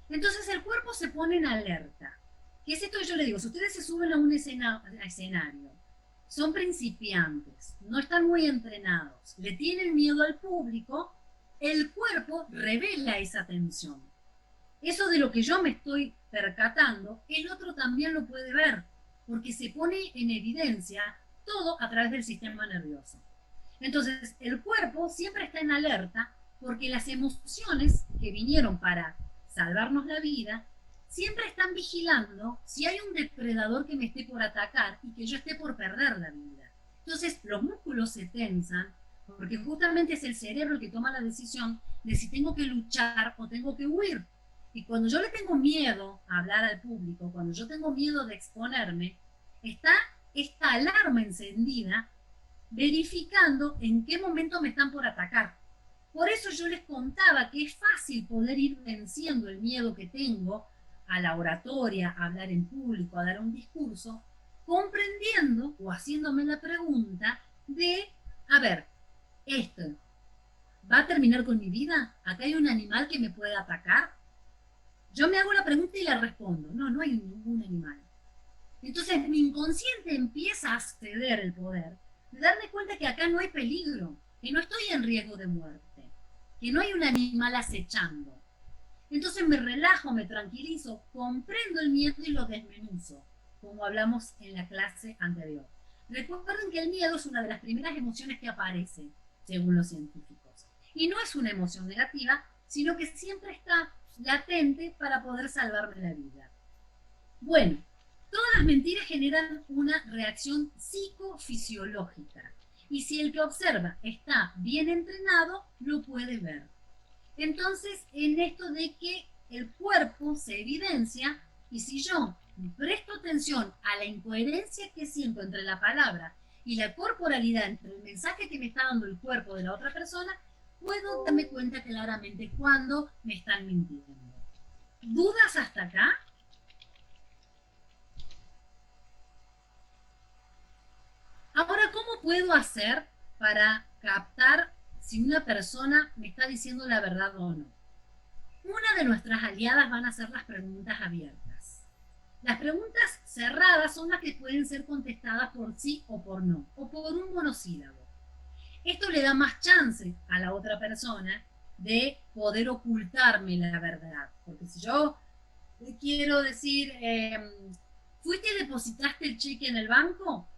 Entonces el cuerpo se pone en alerta. ¿Qué es esto que yo le digo? Si ustedes se suben a un escenario, son principiantes, no están muy entrenados, le tienen miedo al público, el cuerpo revela esa tensión. Eso de lo que yo me estoy percatando, el otro también lo puede ver, porque se pone en evidencia todo a través del sistema nervioso. Entonces, el cuerpo siempre está en alerta porque las emociones que vinieron para salvarnos la vida siempre están vigilando si hay un depredador que me esté por atacar y que yo esté por perder la vida. Entonces, los músculos se tensan porque justamente es el cerebro el que toma la decisión de si tengo que luchar o tengo que huir. Y cuando yo le tengo miedo a hablar al público, cuando yo tengo miedo de exponerme, está esta alarma encendida verificando en qué momento me están por atacar. Por eso yo les contaba que es fácil poder ir venciendo el miedo que tengo a la oratoria, a hablar en público, a dar un discurso, comprendiendo o haciéndome la pregunta de, a ver, ¿esto va a terminar con mi vida? ¿Acá hay un animal que me puede atacar? Yo me hago la pregunta y la respondo, no, no hay ningún animal. Entonces mi inconsciente empieza a ceder el poder de darme cuenta que acá no hay peligro, que no estoy en riesgo de muerte, que no hay un animal acechando. Entonces me relajo, me tranquilizo, comprendo el miedo y lo desmenuzo, como hablamos en la clase anterior. Recuerden que el miedo es una de las primeras emociones que aparece, según los científicos. Y no es una emoción negativa, sino que siempre está latente para poder salvarme la vida. Bueno, todas las mentiras generan una reacción psicofisiológica. Y si el que observa está bien entrenado, lo puede ver. Entonces, en esto de que el cuerpo se evidencia, y si yo presto atención a la incoherencia que siento entre la palabra y la corporalidad, entre el mensaje que me está dando el cuerpo de la otra persona, puedo darme cuenta claramente cuando me están mintiendo. ¿Dudas hasta acá? Ahora, ¿cómo puedo hacer para captar si una persona me está diciendo la verdad o no? Una de nuestras aliadas van a ser las preguntas abiertas. Las preguntas cerradas son las que pueden ser contestadas por sí o por no, o por un monosílabo. Esto le da más chance a la otra persona de poder ocultarme la verdad. Porque si yo quiero decir, ¿fuiste y depositaste el cheque en el banco?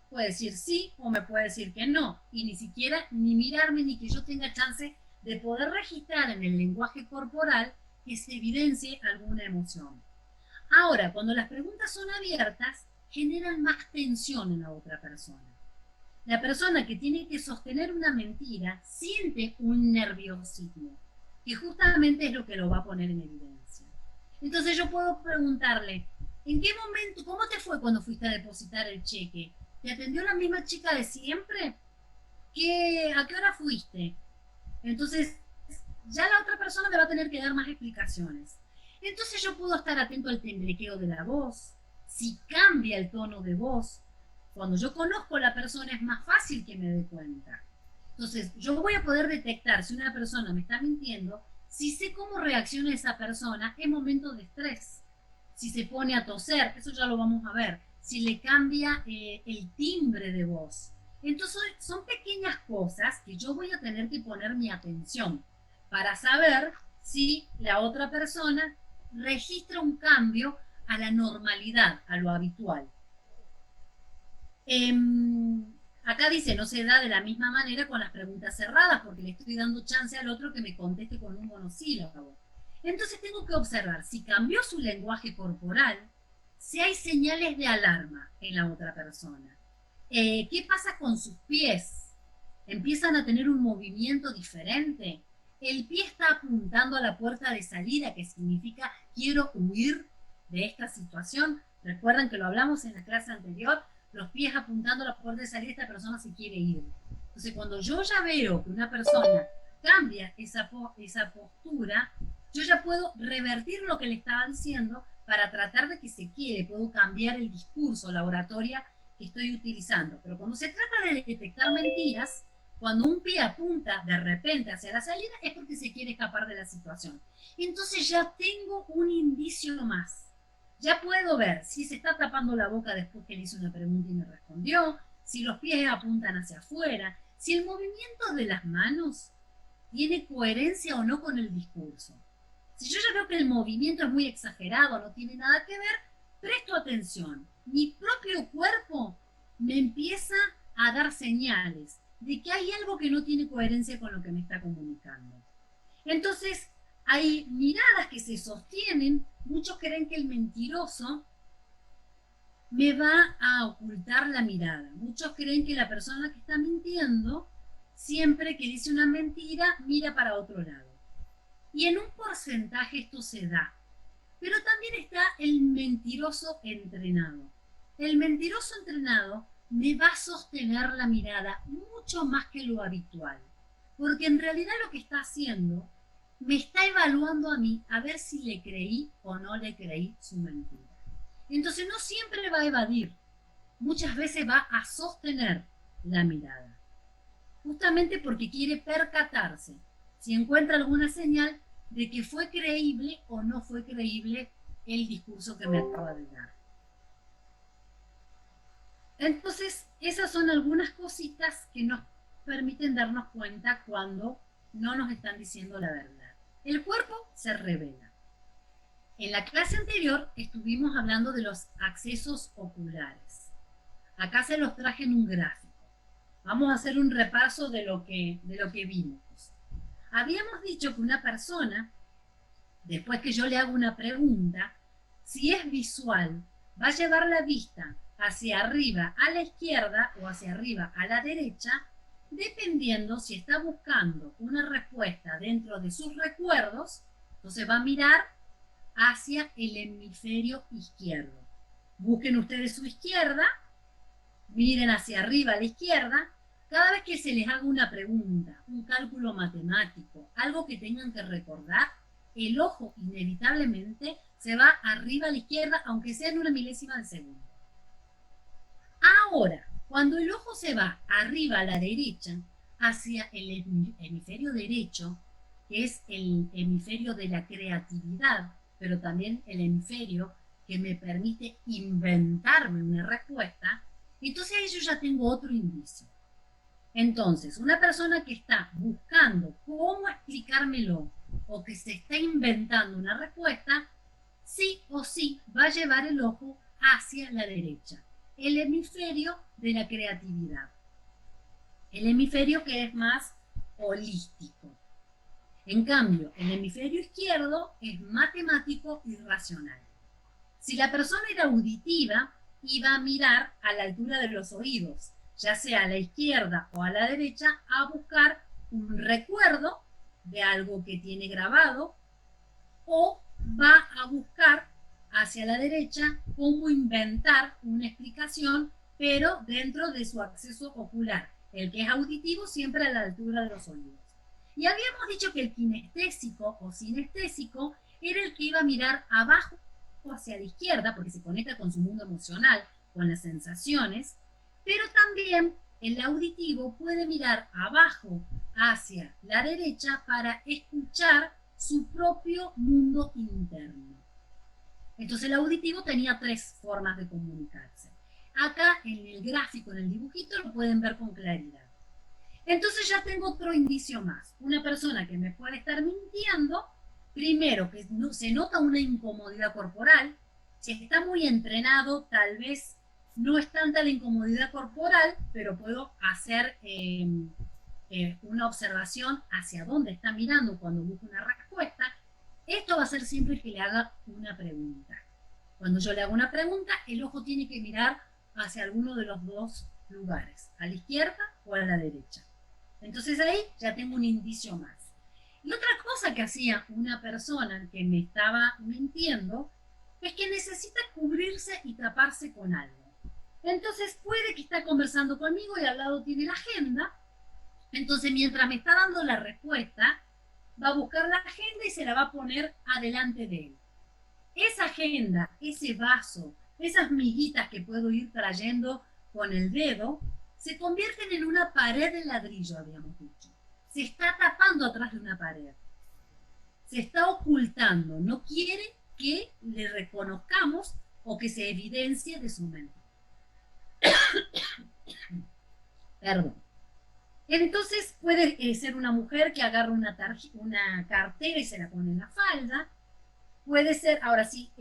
Puede decir sí o me puede decir que no. Y ni siquiera ni mirarme ni que yo tenga chance de poder registrar en el lenguaje corporal que se evidencie alguna emoción. Ahora, cuando las preguntas son abiertas, generan más tensión en la otra persona. La persona que tiene que sostener una mentira siente un nerviosismo, que justamente es lo que lo va a poner en evidencia. Entonces yo puedo preguntarle, ¿en qué momento, cómo te fue cuando fuiste a depositar el cheque? ¿Te atendió la misma chica de siempre? ¿A qué hora fuiste? Entonces, ya la otra persona me va a tener que dar más explicaciones. Entonces yo puedo estar atento al temblequeo de la voz, si cambia el tono de voz. Cuando yo conozco a la persona es más fácil que me dé cuenta. Entonces, yo voy a poder detectar si una persona me está mintiendo, si sé cómo reacciona esa persona en momentos de estrés. Si se pone a toser, eso ya lo vamos a ver. Si le cambia el timbre de voz. Entonces, son pequeñas cosas que yo voy a tener que poner mi atención para saber si la otra persona registra un cambio a la normalidad, a lo habitual. Acá dice, no se da de la misma manera con las preguntas cerradas, porque le estoy dando chance al otro que me conteste con un monosílabo. Entonces tengo que observar si cambió su lenguaje corporal, si hay señales de alarma en la otra persona. ¿Qué pasa con sus pies? ¿Empiezan a tener un movimiento diferente? El pie está apuntando a la puerta de salida, que significa quiero huir de esta situación. Recuerdan que lo hablamos en la clase anterior, los pies apuntando a la puerta de salida, esta persona se quiere ir. Entonces, cuando yo ya veo que una persona cambia esa postura, yo ya puedo revertir lo que le estaba diciendo para tratar de que se quede. Puedo cambiar el discurso, la oratoria que estoy utilizando. Pero cuando se trata de detectar mentiras, cuando un pie apunta de repente hacia la salida, es porque se quiere escapar de la situación. Entonces ya tengo un indicio más. Ya puedo ver si se está tapando la boca después que le hice una pregunta y me respondió, si los pies apuntan hacia afuera, si el movimiento de las manos tiene coherencia o no con el discurso. Si yo ya veo que el movimiento es muy exagerado, no tiene nada que ver, presto atención. Mi propio cuerpo me empieza a dar señales de que hay algo que no tiene coherencia con lo que me está comunicando. Entonces, hay miradas que se sostienen. Muchos creen que el mentiroso me va a ocultar la mirada. Muchos creen que la persona que está mintiendo, siempre que dice una mentira, mira para otro lado. Y en un porcentaje esto se da. Pero también está el mentiroso entrenado. El mentiroso entrenado me va a sostener la mirada mucho más que lo habitual. Porque en realidad lo que está haciendo, me está evaluando a mí a ver si le creí o no le creí su mentira. Entonces no siempre va a evadir. Muchas veces va a sostener la mirada. Justamente porque quiere percatarse si encuentra alguna señal de que fue creíble o no fue creíble el discurso que me acaba de dar. Entonces, esas son algunas cositas que nos permiten darnos cuenta cuando no nos están diciendo la verdad. El cuerpo se revela. En la clase anterior estuvimos hablando de los accesos oculares. Acá se los traje en un gráfico. Vamos a hacer un repaso de lo que vimos. Habíamos dicho que una persona, después que yo le hago una pregunta, si es visual, va a llevar la vista hacia arriba a la izquierda o hacia arriba a la derecha, dependiendo si está buscando una respuesta dentro de sus recuerdos. Entonces va a mirar hacia el hemisferio izquierdo. Busquen ustedes su izquierda, miren hacia arriba a la izquierda. Cada vez que se les haga una pregunta, un cálculo matemático, algo que tengan que recordar, el ojo inevitablemente se va arriba a la izquierda, aunque sea en una milésima de segundo. Ahora, cuando el ojo se va arriba a la derecha, hacia el hemisferio derecho, que es el hemisferio de la creatividad, pero también el hemisferio que me permite inventarme una respuesta, entonces ahí yo ya tengo otro indicio. Entonces, una persona que está buscando cómo explicármelo o que se está inventando una respuesta, sí o sí va a llevar el ojo hacia la derecha, el hemisferio de la creatividad, el hemisferio que es más holístico. En cambio, el hemisferio izquierdo es matemático y racional. Si la persona era auditiva, iba a mirar a la altura de los oídos, ya sea a la izquierda o a la derecha, a buscar un recuerdo de algo que tiene grabado, o va a buscar hacia la derecha cómo inventar una explicación, pero dentro de su acceso ocular. El que es auditivo siempre a la altura de los oídos. Y habíamos dicho que el kinestésico o sinestésico era el que iba a mirar abajo o hacia la izquierda, porque se conecta con su mundo emocional, con las sensaciones, pero también el auditivo puede mirar abajo hacia la derecha para escuchar su propio mundo interno. Entonces el auditivo tenía 3 formas de comunicarse. Acá en el gráfico, en el dibujito, lo pueden ver con claridad. Entonces ya tengo otro indicio más. Una persona que me puede estar mintiendo, primero que se nota una incomodidad corporal. Si está muy entrenado, tal vez no es tanta la incomodidad corporal, pero puedo hacer una observación hacia dónde está mirando cuando busco una respuesta. Esto va a ser siempre que le haga una pregunta. Cuando yo le hago una pregunta, el ojo tiene que mirar hacia alguno de los 2 lugares, a la izquierda o a la derecha. Entonces ahí ya tengo un indicio más. Y otra cosa que hacía una persona que me estaba mintiendo es que necesita cubrirse y taparse con algo. Entonces puede que está conversando conmigo y al lado tiene la agenda. Entonces mientras me está dando la respuesta, va a buscar la agenda y se la va a poner adelante de él. Esa agenda, ese vaso, esas miguitas que puedo ir trayendo con el dedo, se convierten en una pared de ladrillo, habíamos dicho. Se está tapando atrás de una pared. Se está ocultando. No quiere que le reconozcamos o que se evidencie de su mente. Perdón. Entonces puede ser una mujer que agarra una cartera y se la pone en la falda. Puede ser, ahora sí,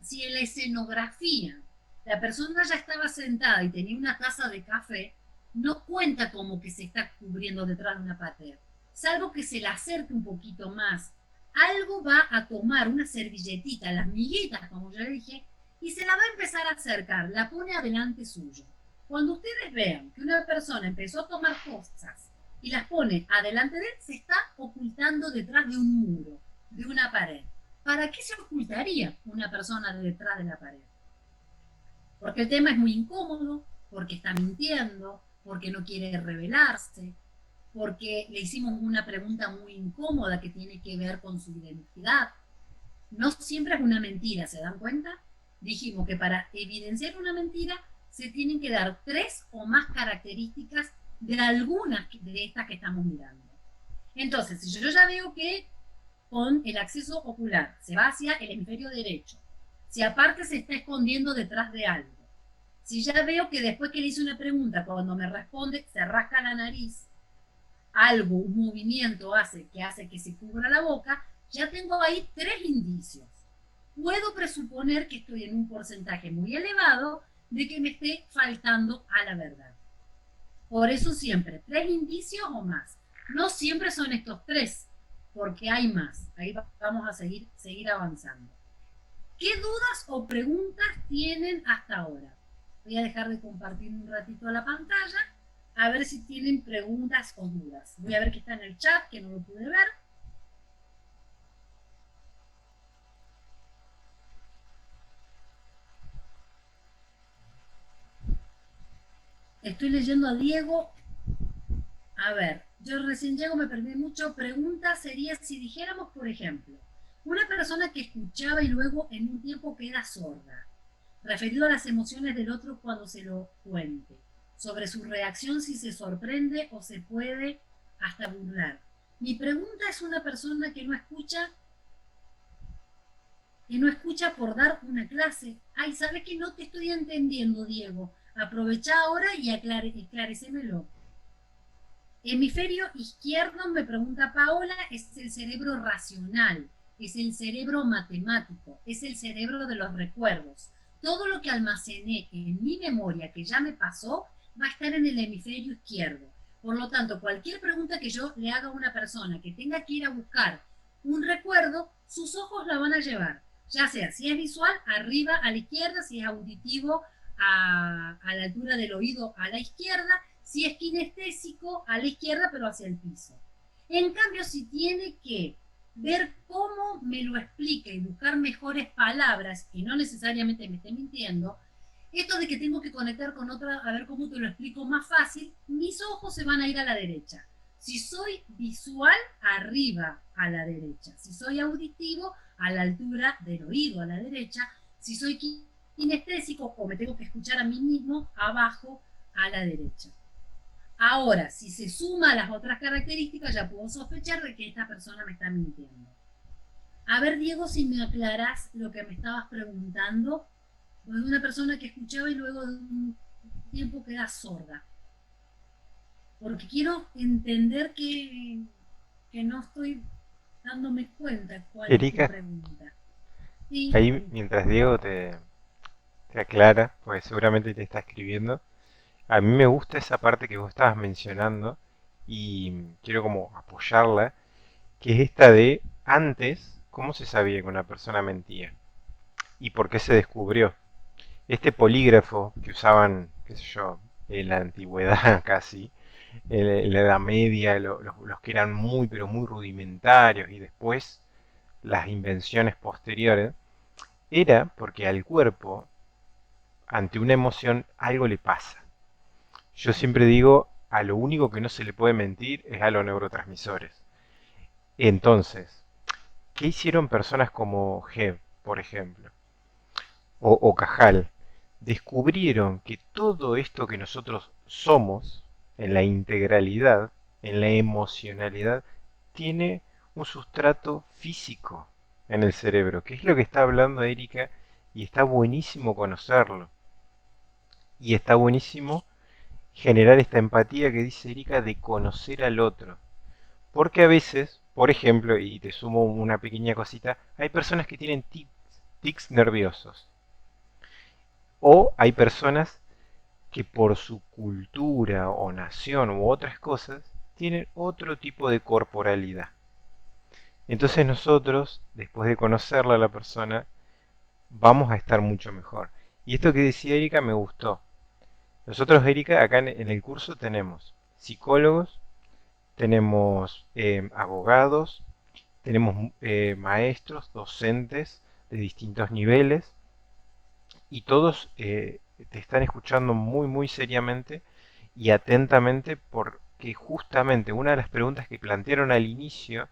si en la escenografía la persona ya estaba sentada y tenía una taza de café, no cuenta como que se está cubriendo detrás de una pared, salvo que se le acerque un poquito más. Algo va a tomar, una servilletita, las miguitas, como ya le dije, y se la va a empezar a acercar, la pone adelante suyo. Cuando ustedes vean que una persona empezó a tomar cosas y las pone adelante de él, se está ocultando detrás de un muro, de una pared. ¿Para qué se ocultaría una persona detrás de la pared? Porque el tema es muy incómodo, porque está mintiendo, porque no quiere revelarse, porque le hicimos una pregunta muy incómoda que tiene que ver con su identidad. No siempre es una mentira, ¿se dan cuenta? Dijimos que para evidenciar una mentira se tienen que dar 3 o más características de algunas de estas que estamos mirando. Entonces, si yo ya veo que con el acceso ocular se va hacia el hemisferio derecho, si aparte se está escondiendo detrás de algo, si ya veo que después que le hice una pregunta, cuando me responde, se rasca la nariz, algo, un movimiento hace que se cubra la boca, ya tengo ahí 3 indicios. Puedo presuponer que estoy en un porcentaje muy elevado de que me esté faltando a la verdad. Por eso siempre 3 indicios o más. No siempre son estos 3, porque hay más. Ahí vamos a seguir avanzando. ¿Qué dudas o preguntas tienen hasta ahora? Voy a dejar de compartir un ratito la pantalla, a ver si tienen preguntas o dudas. Voy a ver qué está en el chat, que no lo pude ver. Estoy leyendo a Diego. A ver, yo recién llego, me perdí mucho. Pregunta sería si dijéramos, por ejemplo, una persona que escuchaba y luego en un tiempo queda sorda, referido a las emociones del otro cuando se lo cuente, sobre su reacción si se sorprende o se puede hasta burlar. Mi pregunta es una persona que no escucha por dar una clase. Ay, ¿sabes que no te estoy entendiendo, Diego? Aprovecha ahora y esclarecémelo. Hemisferio izquierdo, me pregunta Paola, es el cerebro racional, es el cerebro matemático, es el cerebro de los recuerdos. Todo lo que almacené en mi memoria que ya me pasó va a estar en el hemisferio izquierdo. Por lo tanto, cualquier pregunta que yo le haga a una persona que tenga que ir a buscar un recuerdo, sus ojos la van a llevar. Ya sea, si es visual, arriba a la izquierda, si es auditivo, a la altura del oído a la izquierda, si es kinestésico, a la izquierda, pero hacia el piso. En cambio, si tiene que ver cómo me lo explica y buscar mejores palabras, y no necesariamente me esté mintiendo, esto de que tengo que conectar con otra, a ver cómo te lo explico más fácil, mis ojos se van a ir a la derecha. Si soy visual, arriba a la derecha. Si soy auditivo, a la altura del oído a la derecha. Si soy kinestésico o me tengo que escuchar a mí mismo, abajo a la derecha. Ahora, si se suma a las otras características, ya puedo sospechar de que esta persona me está mintiendo. A ver, Diego, si me aclarás lo que me estabas preguntando. Pues una persona que escuchaba y luego de un tiempo queda sorda. Porque quiero entender que no estoy dándome cuenta cuál es tu Erika, pregunta. Sí, ahí mientras Diego te aclara, pues seguramente te está escribiendo, a mí me gusta esa parte que vos estabas mencionando y quiero como apoyarla, que es esta de antes, ¿cómo se sabía que una persona mentía? ¿Y por qué se descubrió? Este polígrafo que usaban, qué sé yo, en la antigüedad casi, en la Edad Media, los que eran muy, pero muy rudimentarios y después las invenciones posteriores, era porque al cuerpo, ante una emoción, algo le pasa. Yo siempre digo, a lo único que no se le puede mentir es a los neurotransmisores. Entonces, ¿qué hicieron personas como Hebb, por ejemplo, o Cajal? Descubrieron que todo esto que nosotros somos, en la integralidad, en la emocionalidad, tiene un sustrato físico en el cerebro, que es lo que está hablando Erika, y está buenísimo conocerlo. Y está buenísimo generar esta empatía que dice Erika de conocer al otro. Porque a veces, por ejemplo, y te sumo una pequeña cosita, hay personas que tienen tics nerviosos. O hay personas que por su cultura o nación u otras cosas tienen otro tipo de corporalidad. Entonces nosotros, después de conocerla a la persona, vamos a estar mucho mejor. Y esto que decía Erika me gustó. Nosotros, Erika, acá en el curso tenemos psicólogos, tenemos abogados, tenemos maestros, docentes de distintos niveles y todos te están escuchando muy, muy seriamente y atentamente porque justamente una de las preguntas que plantearon al inicio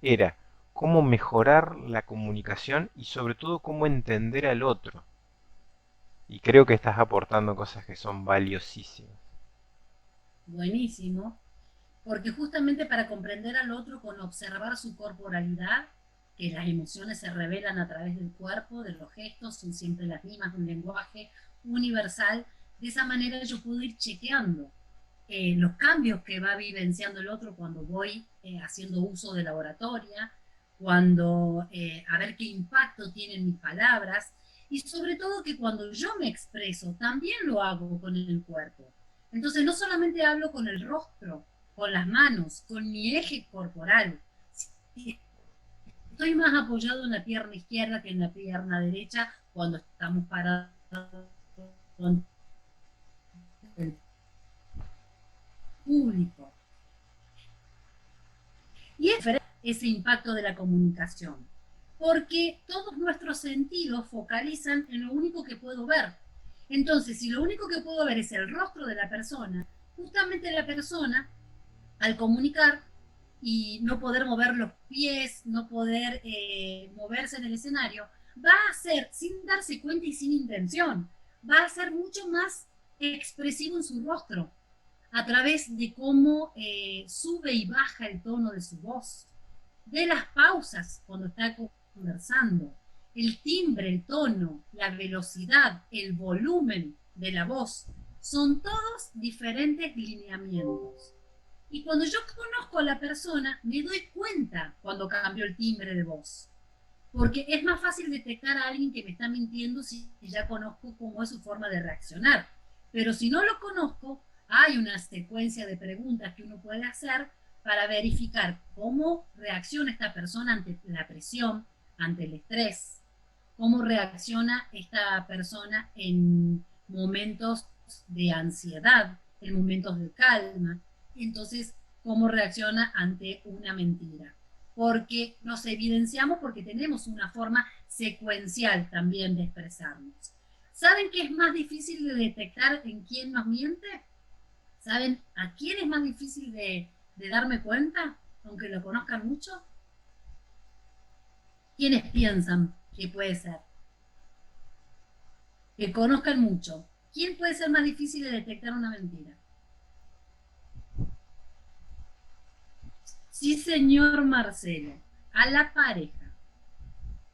era cómo mejorar la comunicación y sobre todo cómo entender al otro. Y creo que estás aportando cosas que son valiosísimas. buenísimo. Porque justamente para comprender al otro con observar su corporalidad, que las emociones se revelan a través del cuerpo, de los gestos, son siempre las mismas, un lenguaje universal, de esa manera yo puedo ir chequeando los cambios que va vivenciando el otro cuando voy haciendo uso de la oratoria, cuando a ver qué impacto tienen mis palabras y sobre todo que cuando yo me expreso también lo hago con el cuerpo. Entonces no solamente hablo con el rostro, con las manos, con mi eje corporal. Si estoy más apoyado en la pierna izquierda que en la pierna derecha cuando estamos parados del público. Y es diferente ese impacto de la comunicación, porque todos nuestros sentidos focalizan en lo único que puedo ver. Entonces, si lo único que puedo ver es el rostro de la persona, justamente la persona, al comunicar y no poder mover los pies, no poder moverse en el escenario, va a hacer, sin darse cuenta y sin intención, va a ser mucho más expresivo en su rostro, a través de cómo sube y baja el tono de su voz, de las pausas cuando está conversando, el timbre, el tono, la velocidad, el volumen de la voz, son todos diferentes lineamientos. Y cuando yo conozco a la persona, me doy cuenta cuando cambió el timbre de voz. Porque es más fácil detectar a alguien que me está mintiendo si ya conozco cómo es su forma de reaccionar. Pero si no lo conozco, hay una secuencia de preguntas que uno puede hacer para verificar cómo reacciona esta persona ante la presión, ante el estrés, cómo reacciona esta persona en momentos de ansiedad, en momentos de calma. Entonces, cómo reacciona ante una mentira. Porque nos evidenciamos porque tenemos una forma secuencial también de expresarnos. ¿Saben qué es más difícil de detectar en quién nos miente? ¿Saben a quién es más difícil de darme cuenta, aunque lo conozcan mucho? ¿Quiénes piensan que puede ser? Que conozcan mucho. ¿Quién puede ser más difícil de detectar una mentira? Sí, señor Marcelo, a la pareja.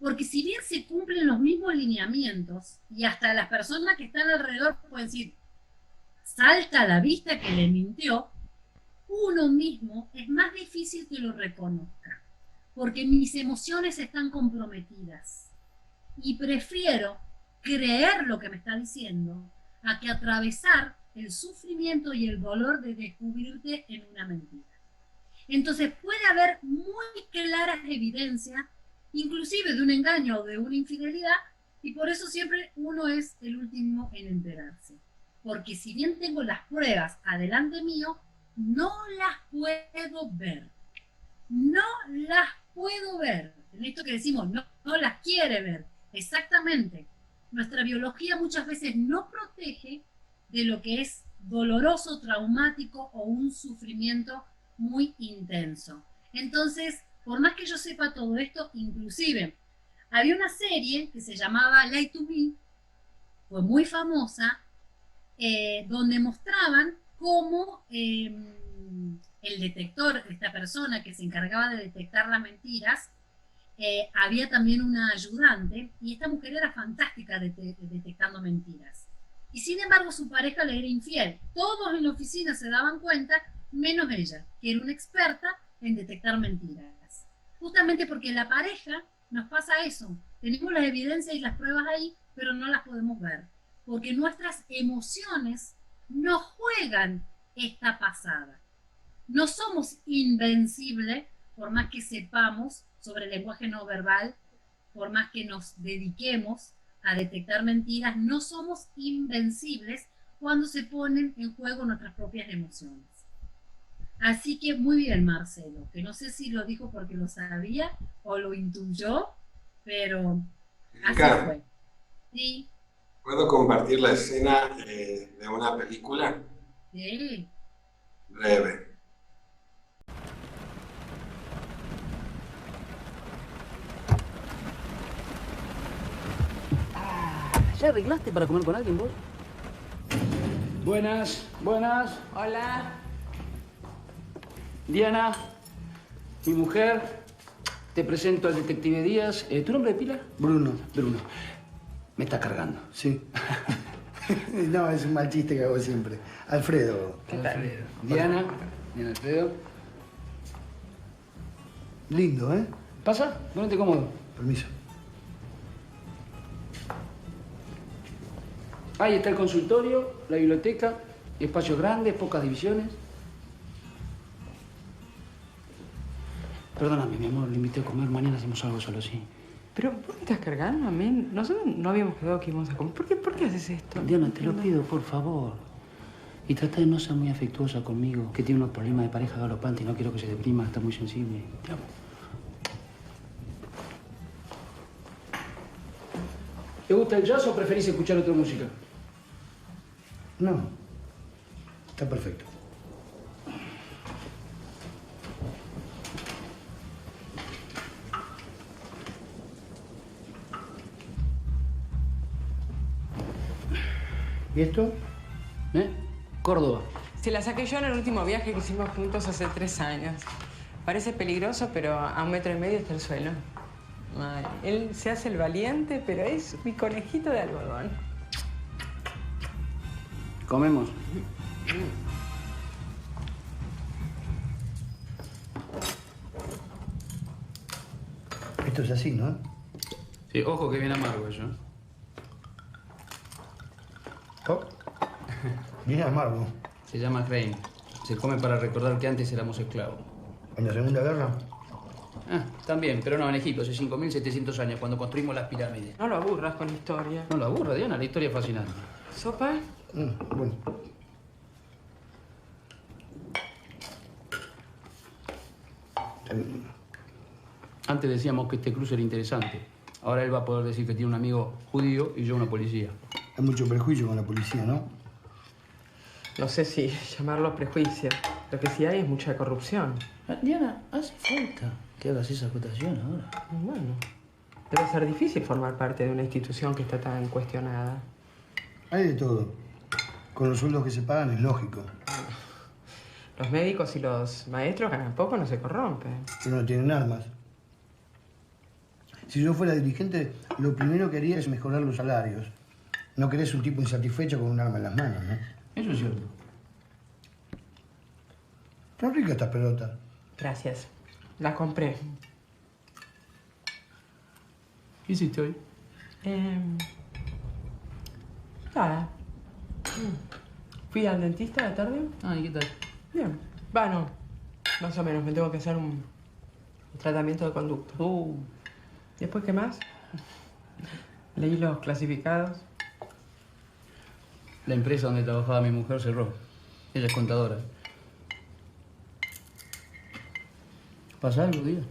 Porque si bien se cumplen los mismos lineamientos, y hasta las personas que están alrededor pueden decir, salta a la vista que le mintió, uno mismo es más difícil que lo reconozca, porque mis emociones están comprometidas. Y prefiero creer lo que me está diciendo a que atravesar el sufrimiento y el dolor de descubrirte en una mentira. Entonces puede haber muy claras evidencias, inclusive de un engaño o de una infidelidad, y por eso siempre uno es el último en enterarse. Porque si bien tengo las pruebas adelante mío, no las puedo ver. No las puedo ver. En esto que decimos, no las quiere ver. Exactamente. Nuestra biología muchas veces no protege de lo que es doloroso, traumático o un sufrimiento muy intenso. Entonces, por más que yo sepa todo esto, inclusive había una serie que se llamaba Lie to Me, fue muy famosa, donde mostraban cómo el detector, esta persona que se encargaba de detectar las mentiras, había también una ayudante, y esta mujer era fantástica detectando mentiras. Y sin embargo su pareja le era infiel. Todos en la oficina se daban cuenta, menos ella, que era una experta en detectar mentiras. Justamente porque la pareja nos pasa eso. Tenemos las evidencias y las pruebas ahí, pero no las podemos ver. Porque nuestras emociones nos juegan esta pasada. No somos invencibles, por más que sepamos sobre el lenguaje no verbal, por más que nos dediquemos a detectar mentiras, no somos invencibles cuando se ponen en juego nuestras propias emociones. Así que muy bien, Marcelo, que no sé si lo dijo porque lo sabía o lo intuyó, pero así fue. Sí. ¿Puedo compartir la escena de una película? Sí. Breve. ¿Ya arreglaste para comer con alguien vos? Buenas, buenas. Hola. Diana, mi mujer. Te presento al detective Díaz. ¿Tu nombre de pila? Bruno. Bruno. Me está cargando. Sí. No, es un mal chiste que hago siempre. Alfredo. ¿Qué tal? Diana. Diana Alfredo. Lindo, ¿eh? ¿Pasa? Ponete cómodo. Permiso. Ahí está el consultorio, la biblioteca, espacios grandes, pocas divisiones. Perdóname, mi amor, lo invité a comer. Mañana hacemos algo solo, sí. Pero, ¿por qué estás cargando a mí? Nosotros no habíamos quedado que íbamos a comer. ¿Por qué haces esto? Diana, te lo pido, por favor. Y trata de no ser muy afectuosa conmigo, que tiene unos problemas de pareja galopantes y no quiero que se deprima, está muy sensible. Te amo. ¿Te gusta el jazz o preferís escuchar otra música? No, está perfecto. ¿Y esto? Córdoba. Se la saqué yo en el último viaje que hicimos juntos hace 3 años. Parece peligroso, pero a 1,5 metros está el suelo. Ay, él se hace el valiente, pero es mi conejito de algodón. Comemos. Esto es así, ¿no? Sí, ojo que viene amargo eso. Oh. Bien amargo. Se llama Rein. Se come para recordar que antes éramos esclavos. ¿En la Segunda Guerra? Ah, también, pero no, en Egipto, hace 5.700 años, cuando construimos las pirámides. No lo aburras con la historia. No lo aburra, Diana, la historia es fascinante. ¿Sopa? Bueno. Antes decíamos que este cruce era interesante. Ahora él va a poder decir que tiene un amigo judío y yo una policía. Hay mucho prejuicio con la policía, ¿no? No sé si llamarlo prejuicio. Lo que sí hay es mucha corrupción. Diana, hace falta que hagas esa acotación ahora. Bueno, debe ser difícil formar parte de una institución que está tan cuestionada. Hay de todo. Con los sueldos que se pagan es lógico. Los médicos y los maestros ganan poco, no se corrompen. Pero no tienen armas. Si yo fuera dirigente, lo primero que haría es mejorar los salarios. No querés un tipo insatisfecho con un arma en las manos, ¿no? Eso es cierto. Son ricas estas pelotas. Gracias. La compré. ¿Qué hiciste hoy? Nada. Fui al dentista de tarde. Ah, ¿y qué tal? Bien. Bueno, más o menos. Me tengo que hacer un tratamiento de conducta. ¿Después qué más? Leí los clasificados. La empresa donde trabajaba mi mujer cerró. Ella es contadora. ¿Pasa algo, Díaz?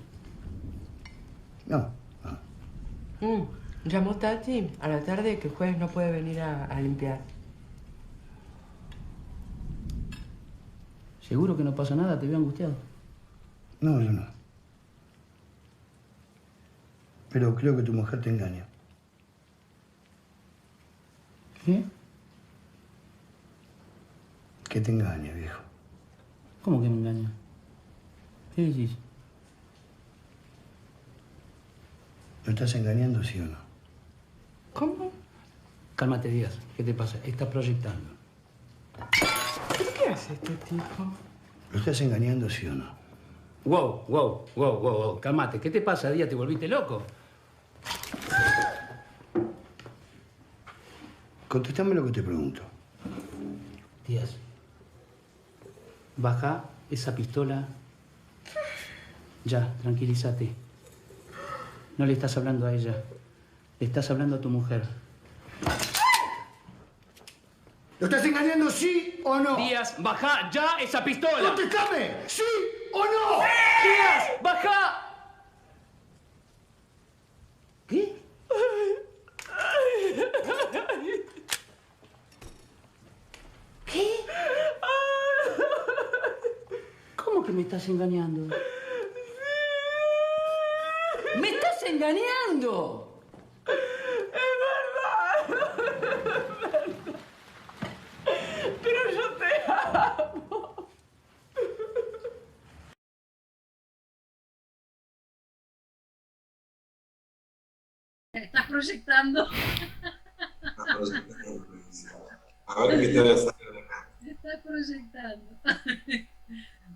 No. Llamó Tati a la tarde que el jueves no puede venir a limpiar. ¿Seguro que no pasa nada? ¿Te veo angustiado? No, yo no. Pero creo que tu mujer te engaña. ¿Qué? Que te engaña, viejo. ¿Cómo que me engaña? ¿Qué decís? ¿Lo estás engañando, sí o no? ¿Cómo? Cálmate, Díaz. ¿Qué te pasa? Estás proyectando. ¿Qué hace este tipo? ¿Lo estás engañando, sí o no? Wow. Cálmate. ¿Qué te pasa, Díaz? ¿Te volviste loco? Contestame lo que te pregunto. Díaz, baja esa pistola. Ya, tranquilízate. No le estás hablando a ella. Le estás hablando a tu mujer. ¿Lo estás engañando, sí o no? Díaz, baja ya esa pistola. ¡Contestame! ¿Sí o no? Díaz, baja. ¿Qué? ¿Qué? ¿Cómo que me estás engañando? ¡Me estás engañando! Pero yo te amo. Estás proyectando. A ver qué te voy a hacer acá. Estás proyectando.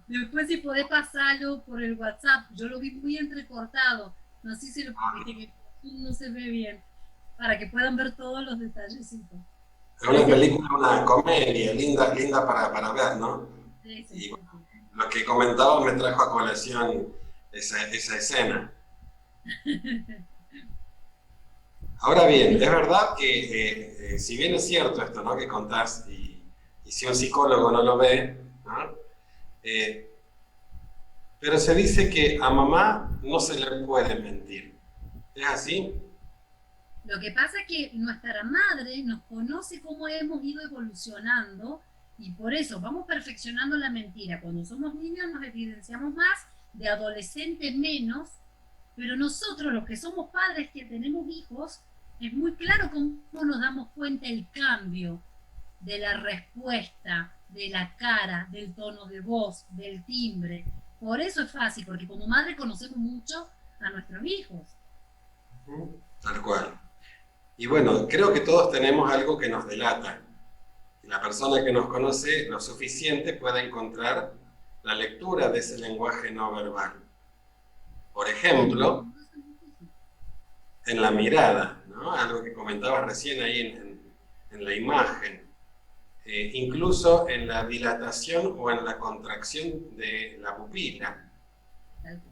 Después si podés pasarlo por el WhatsApp. Yo lo vi muy entrecortado. No sé si lo viste, que no se ve bien. Para que puedan ver todos los detallecitos. Es una película, una comedia, linda para ver, ¿no? Sí, Y sí. lo que comentaba me trajo a colación esa escena. Ahora bien, es verdad que si bien es cierto esto, ¿no?, que contás y y si un psicólogo no lo ve, ¿no? Pero se dice que a mamá no se le puede mentir. ¿Es así? Lo que pasa es que nuestra madre nos conoce cómo hemos ido evolucionando y por eso vamos perfeccionando la mentira. Cuando somos niños nos evidenciamos más, de adolescentes menos, pero nosotros los que somos padres que tenemos hijos, es muy claro cómo nos damos cuenta el cambio de la respuesta, de la cara, del tono de voz, del timbre. Por eso es fácil, porque como madre conocemos mucho a nuestros hijos. Tal cual. Y bueno, creo que todos tenemos algo que nos delata. Y la persona que nos conoce lo suficiente puede encontrar la lectura de ese lenguaje no verbal. Por ejemplo, en la mirada, ¿no? Algo que comentabas recién ahí en la imagen. Incluso en la dilatación o en la contracción de la pupila.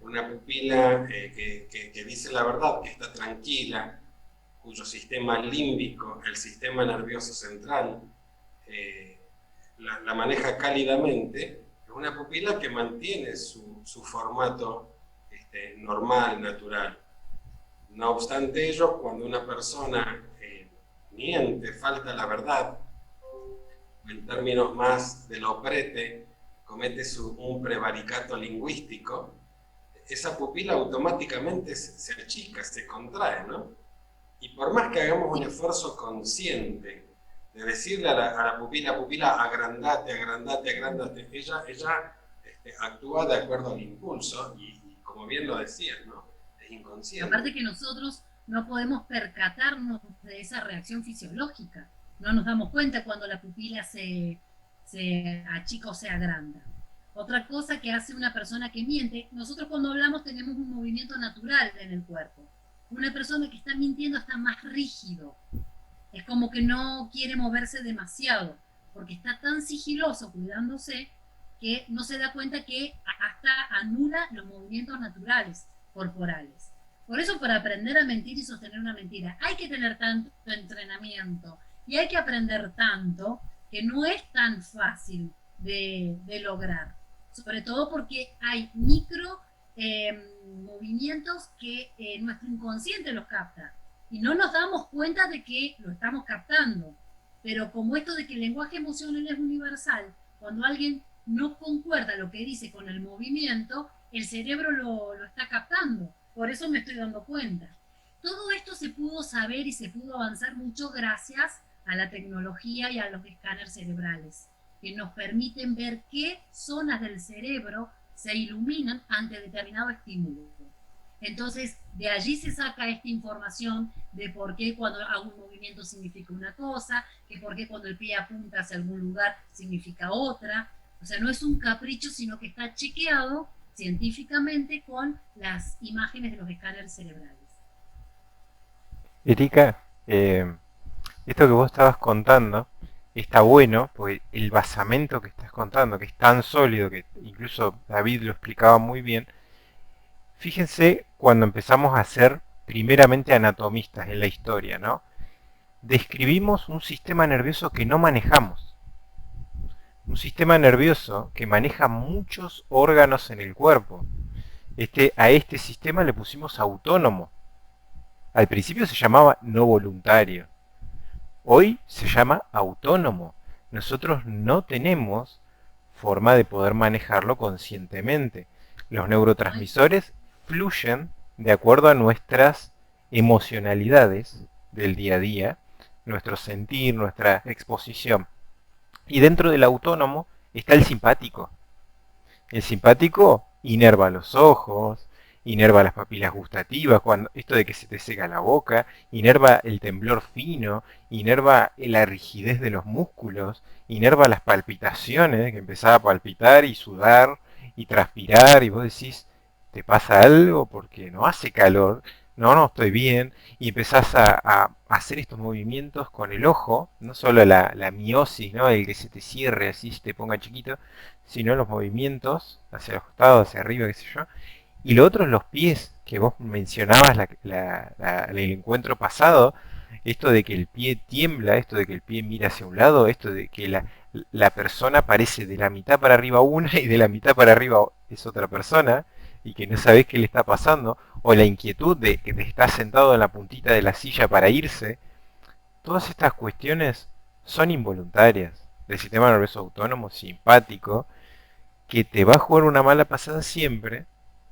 Una pupila que dice la verdad, que está tranquila, cuyo sistema límbico, el sistema nervioso central, la maneja cálidamente, es una pupila que mantiene su formato normal, natural. No obstante ello, cuando una persona miente, falta la verdad, en términos más de lo prete, comete un prevaricato lingüístico, esa pupila automáticamente se achica, se contrae, ¿no? Y por más que hagamos un esfuerzo consciente de decirle a la pupila, agrandate, agrandate, agrandate, ella actúa de acuerdo al impulso y como bien lo decías, ¿no? Es inconsciente. Aparte que nosotros no podemos percatarnos de esa reacción fisiológica. No nos damos cuenta cuando la pupila se achica o se agranda. Otra cosa que hace una persona que miente, nosotros cuando hablamos tenemos un movimiento natural en el cuerpo. Una persona que está mintiendo está más rígido. Es como que no quiere moverse demasiado, porque está tan sigiloso cuidándose que no se da cuenta que hasta anula los movimientos naturales corporales. Por eso, para aprender a mentir y sostener una mentira, hay que tener tanto entrenamiento y hay que aprender tanto que no es tan fácil de lograr. Sobre todo porque hay micro movimientos que nuestro inconsciente los capta y no nos damos cuenta de que lo estamos captando. Pero como esto de que el lenguaje emocional es universal, cuando alguien no concuerda lo que dice con el movimiento, el cerebro lo está captando. Por eso me estoy dando cuenta. Todo esto se pudo saber y se pudo avanzar mucho gracias a la tecnología y a los escáneres cerebrales, que nos permiten ver qué zonas del cerebro se iluminan ante determinado estímulo. Entonces, de allí se saca esta información de por qué cuando hago un movimiento significa una cosa, que por qué cuando el pie apunta hacia algún lugar significa otra. O sea, no es un capricho, sino que está chequeado científicamente con las imágenes de los escáneres cerebrales. Erika, esto que vos estabas contando está bueno, porque el basamento que estás contando, que es tan sólido, que incluso David lo explicaba muy bien. Fíjense cuando empezamos a ser primeramente anatomistas en la historia, ¿no? Describimos un sistema nervioso que no manejamos. Un sistema nervioso que maneja muchos órganos en el cuerpo. A este sistema le pusimos autónomo. Al principio se llamaba no voluntario. Hoy se llama autónomo. Nosotros no tenemos forma de poder manejarlo conscientemente. Los neurotransmisores fluyen de acuerdo a nuestras emocionalidades del día a día, nuestro sentir, nuestra exposición. Y dentro del autónomo está el simpático. El simpático inerva los ojos, inerva las papilas gustativas, esto de que se te seca la boca, inerva el temblor fino, inerva la rigidez de los músculos, inerva las palpitaciones, que empezaba a palpitar y sudar y transpirar, y vos decís, ¿te pasa algo? Porque no hace calor, no estoy bien, y empezás a hacer estos movimientos con el ojo, no solo la miosis, ¿no? El que se te cierre así, se te ponga chiquito, sino los movimientos hacia los costados, hacia arriba, qué sé yo. Y lo otro, los pies, que vos mencionabas el encuentro pasado, esto de que el pie tiembla, esto de que el pie mira hacia un lado, esto de que la persona parece de la mitad para arriba una y de la mitad para arriba es otra persona y que no sabes qué le está pasando, o la inquietud de que te está sentado en la puntita de la silla para irse. Todas estas cuestiones son involuntarias del sistema nervioso autónomo simpático, que te va a jugar una mala pasada siempre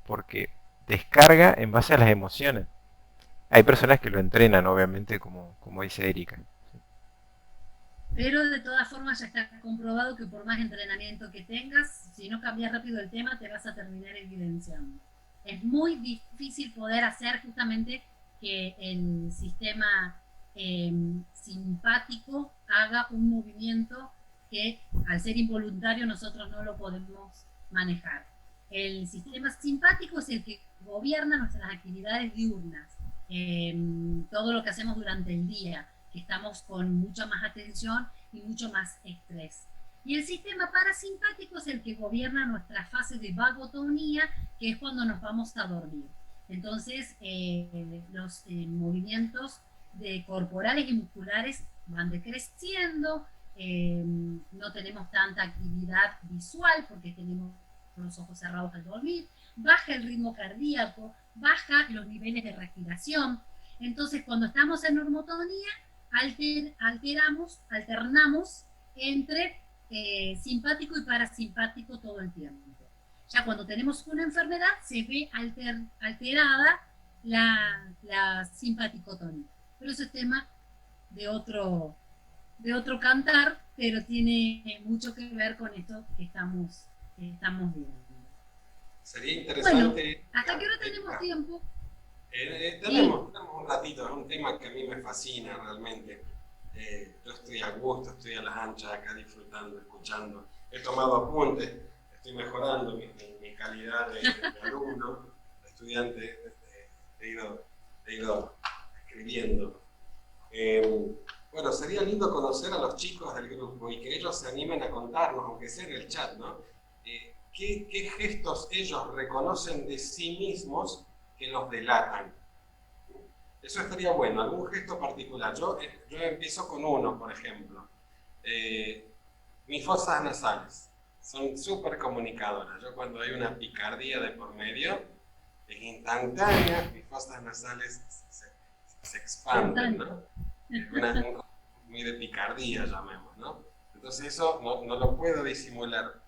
porque descarga en base a las emociones. Hay personas que lo entrenan, obviamente, como dice Erika. Pero de todas formas ya está comprobado que por más entrenamiento que tengas, si no cambias rápido el tema, te vas a terminar evidenciando. Es muy difícil poder hacer justamente que el sistema simpático haga un movimiento que al ser involuntario nosotros no lo podemos manejar. El sistema simpático es el que gobierna nuestras actividades diurnas, todo lo que hacemos durante el día, que estamos con mucha más atención y mucho más estrés. Y el sistema parasimpático es el que gobierna nuestra fase de vagotonía, que es cuando nos vamos a dormir. Entonces, los movimientos corporales y musculares van decreciendo, no tenemos tanta actividad visual porque tenemos los ojos cerrados al dormir, baja el ritmo cardíaco, baja los niveles de respiración. Entonces, cuando estamos en normotonía, alternamos entre simpático y parasimpático todo el tiempo. Ya cuando tenemos una enfermedad, se ve alterada la simpaticotonía. Pero ese es tema de otro cantar, pero tiene mucho que ver con esto que estamos viendo. Sería interesante. Bueno, ¿hasta qué hora tenemos tiempo? Tenemos un ratito, es un tema que a mí me fascina realmente. Yo estoy a gusto, estoy a las anchas acá disfrutando, escuchando. He tomado apuntes, estoy mejorando mi calidad de alumno, de estudiante, he ido escribiendo. Bueno, sería lindo conocer a los chicos del grupo y que ellos se animen a contarnos, aunque sea en el chat, ¿no? ¿Qué gestos ellos reconocen de sí mismos que los delatan? Eso estaría bueno, algún gesto particular. Yo empiezo con uno, por ejemplo. Mis fosas nasales son súper comunicadoras. Yo cuando hay una picardía de por medio, es instantánea, mis fosas nasales se expanden, ¿no? Muy de picardía, llamemos, ¿no? Entonces eso no lo puedo disimular.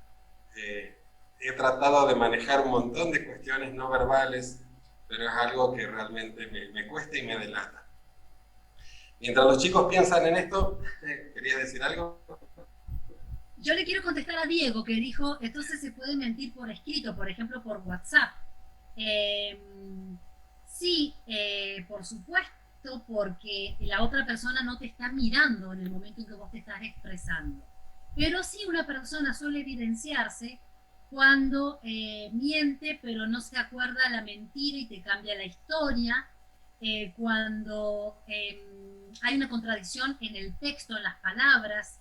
He tratado de manejar un montón de cuestiones no verbales, pero es algo que realmente me cuesta y me delata. Mientras los chicos piensan en esto, ¿querías decir algo? Yo le quiero contestar a Diego, que dijo, entonces se puede mentir por escrito, por ejemplo, por WhatsApp. Sí, por supuesto, porque la otra persona no te está mirando en el momento en que vos te estás expresando. Pero sí una persona suele evidenciarse cuando miente pero no se acuerda la mentira y te cambia la historia, cuando hay una contradicción en el texto, en las palabras.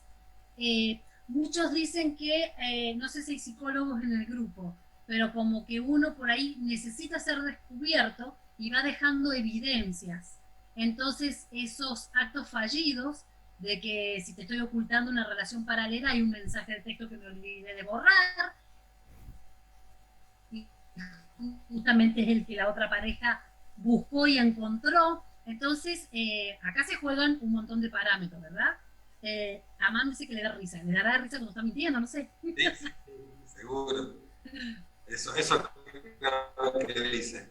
Muchos dicen que, no sé si hay psicólogos en el grupo, pero como que uno por ahí necesita ser descubierto y va dejando evidencias. Entonces esos actos fallidos de que si te estoy ocultando una relación paralela hay un mensaje de texto que me olvidé de borrar, y justamente es el que la otra pareja buscó y encontró. Entonces acá se juegan un montón de parámetros, ¿verdad? A Manu dice que le da risa. ¿Le dará risa cuando está mintiendo? No sé. Sí, seguro. Eso es lo que dice.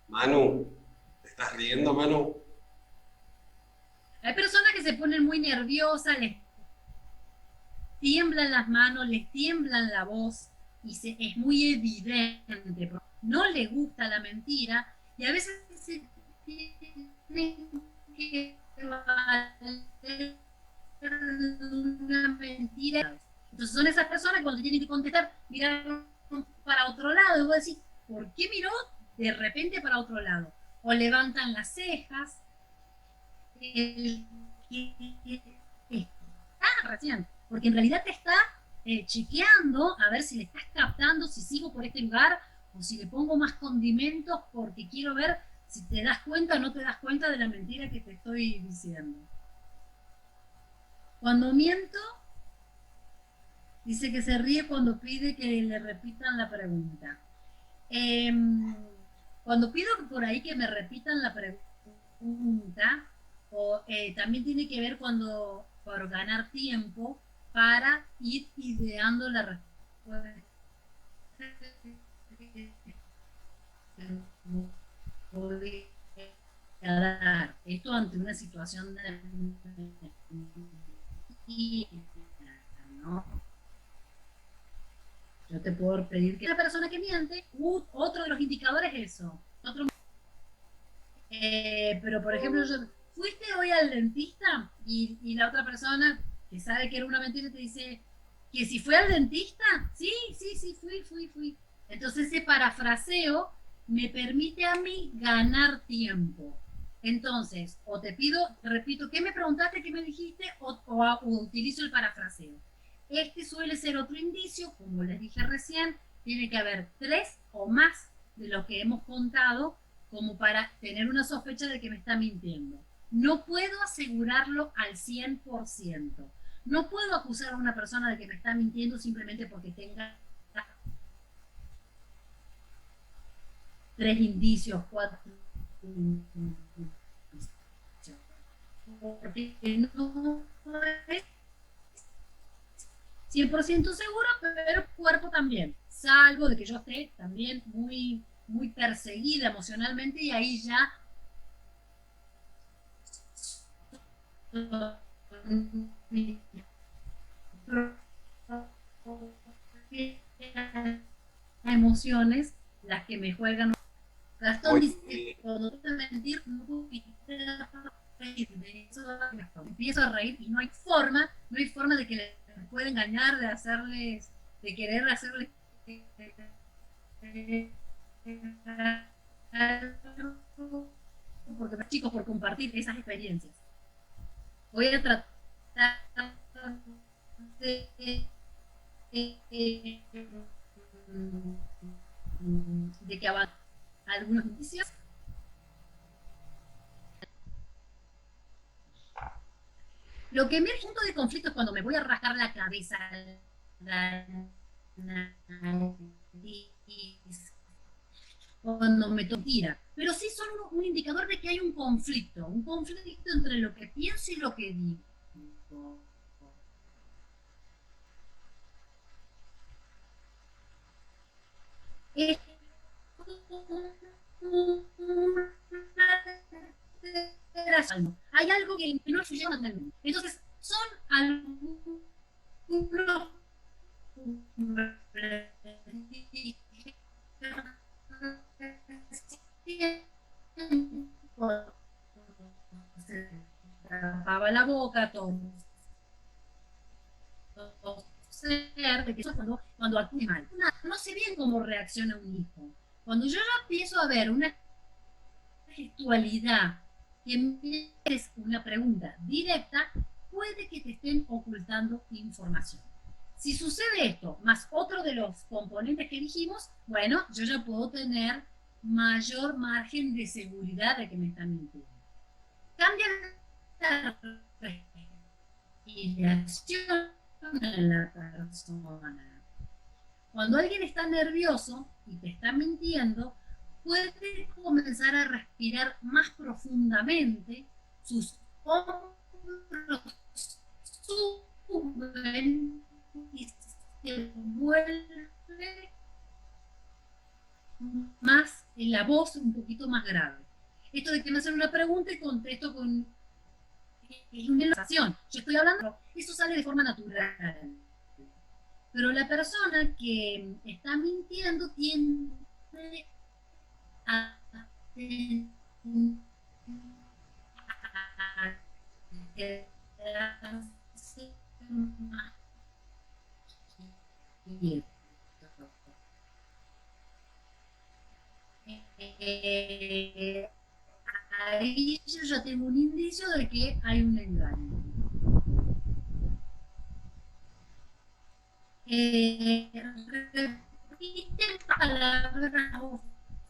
Manu, ¿te estás riendo, Manu? Hay personas que se ponen muy nerviosas, les tiemblan las manos, les tiemblan la voz y es muy evidente. No le gusta la mentira y a veces se tienen que valer una mentira. Entonces son esas personas que cuando tienen que contestar miran para otro lado y vos decís, ¿por qué miró de repente para otro lado? O levantan las cejas. Recién, porque en realidad te está chequeando a ver si le estás captando, si sigo por este lugar o si le pongo más condimentos porque quiero ver si te das cuenta o no te das cuenta de la mentira que te estoy diciendo. Cuando miento, Dice que se ríe cuando pide que le repitan la pregunta. Cuando pido por ahí que me repitan la pregunta, también tiene que ver cuando por ganar tiempo para ir ideando la respuesta. Voy a dar esto ante una situación de ¿no? Yo te puedo pedir que la persona que miente, otro de los indicadores es eso. Pero por ejemplo, ¿fuiste hoy al dentista? Y la otra persona que sabe que era una mentira te dice que si fue al dentista, sí, fui. Entonces ese parafraseo me permite a mí ganar tiempo. Entonces, o te pido, repito, ¿qué me preguntaste, qué me dijiste? O utilizo el parafraseo. Este suele ser otro indicio, como les dije recién, tiene que haber 3 o más de lo que hemos contado como para tener una sospecha de que me está mintiendo. No puedo asegurarlo al 100%. No puedo acusar a una persona de que me está mintiendo simplemente porque tenga 3 indicios, 4 indicios. Porque no es 100% seguro, pero el cuerpo también. Salvo de que yo esté también muy perseguida emocionalmente y ahí ya emociones las que me juegan. Gastón dice, cuando te mentir, no puedo reír. Empiezo a reír y no hay forma de que les pueda engañar, de querer hacerles porque chicos, por compartir esas experiencias. Voy a tratar de que avancen algunos indicios. Lo que me punto de conflicto es cuando me voy a rascar la cabeza, cuando me tira. Pero sí son un indicador de que hay un conflicto entre lo que pienso y lo que digo. Hay algo que no es suyo naturalmente. Entonces, son algunos se tapaba la boca, todo de que eso cuando actúe mal. No sé bien cómo reacciona un hijo. Cuando yo ya empiezo a ver una gestualidad que es una pregunta directa, puede que te estén ocultando información. Si sucede esto, más otro de los componentes que dijimos, bueno, yo ya puedo tener mayor margen de seguridad de que me están mintiendo. Cambia la respiración en la persona. Cuando alguien está nervioso y te está mintiendo, puede comenzar a respirar más profundamente, sus hombros suben y se vuelve más en la voz un poquito más grave. Esto de que me hacen una pregunta y contesto con una sensación. Yo estoy hablando, eso sale de forma natural. Pero la persona que está mintiendo tiende a quedarse más quieto. Ahí yo ya tengo un indicio de que hay un engaño. Repiten palabras o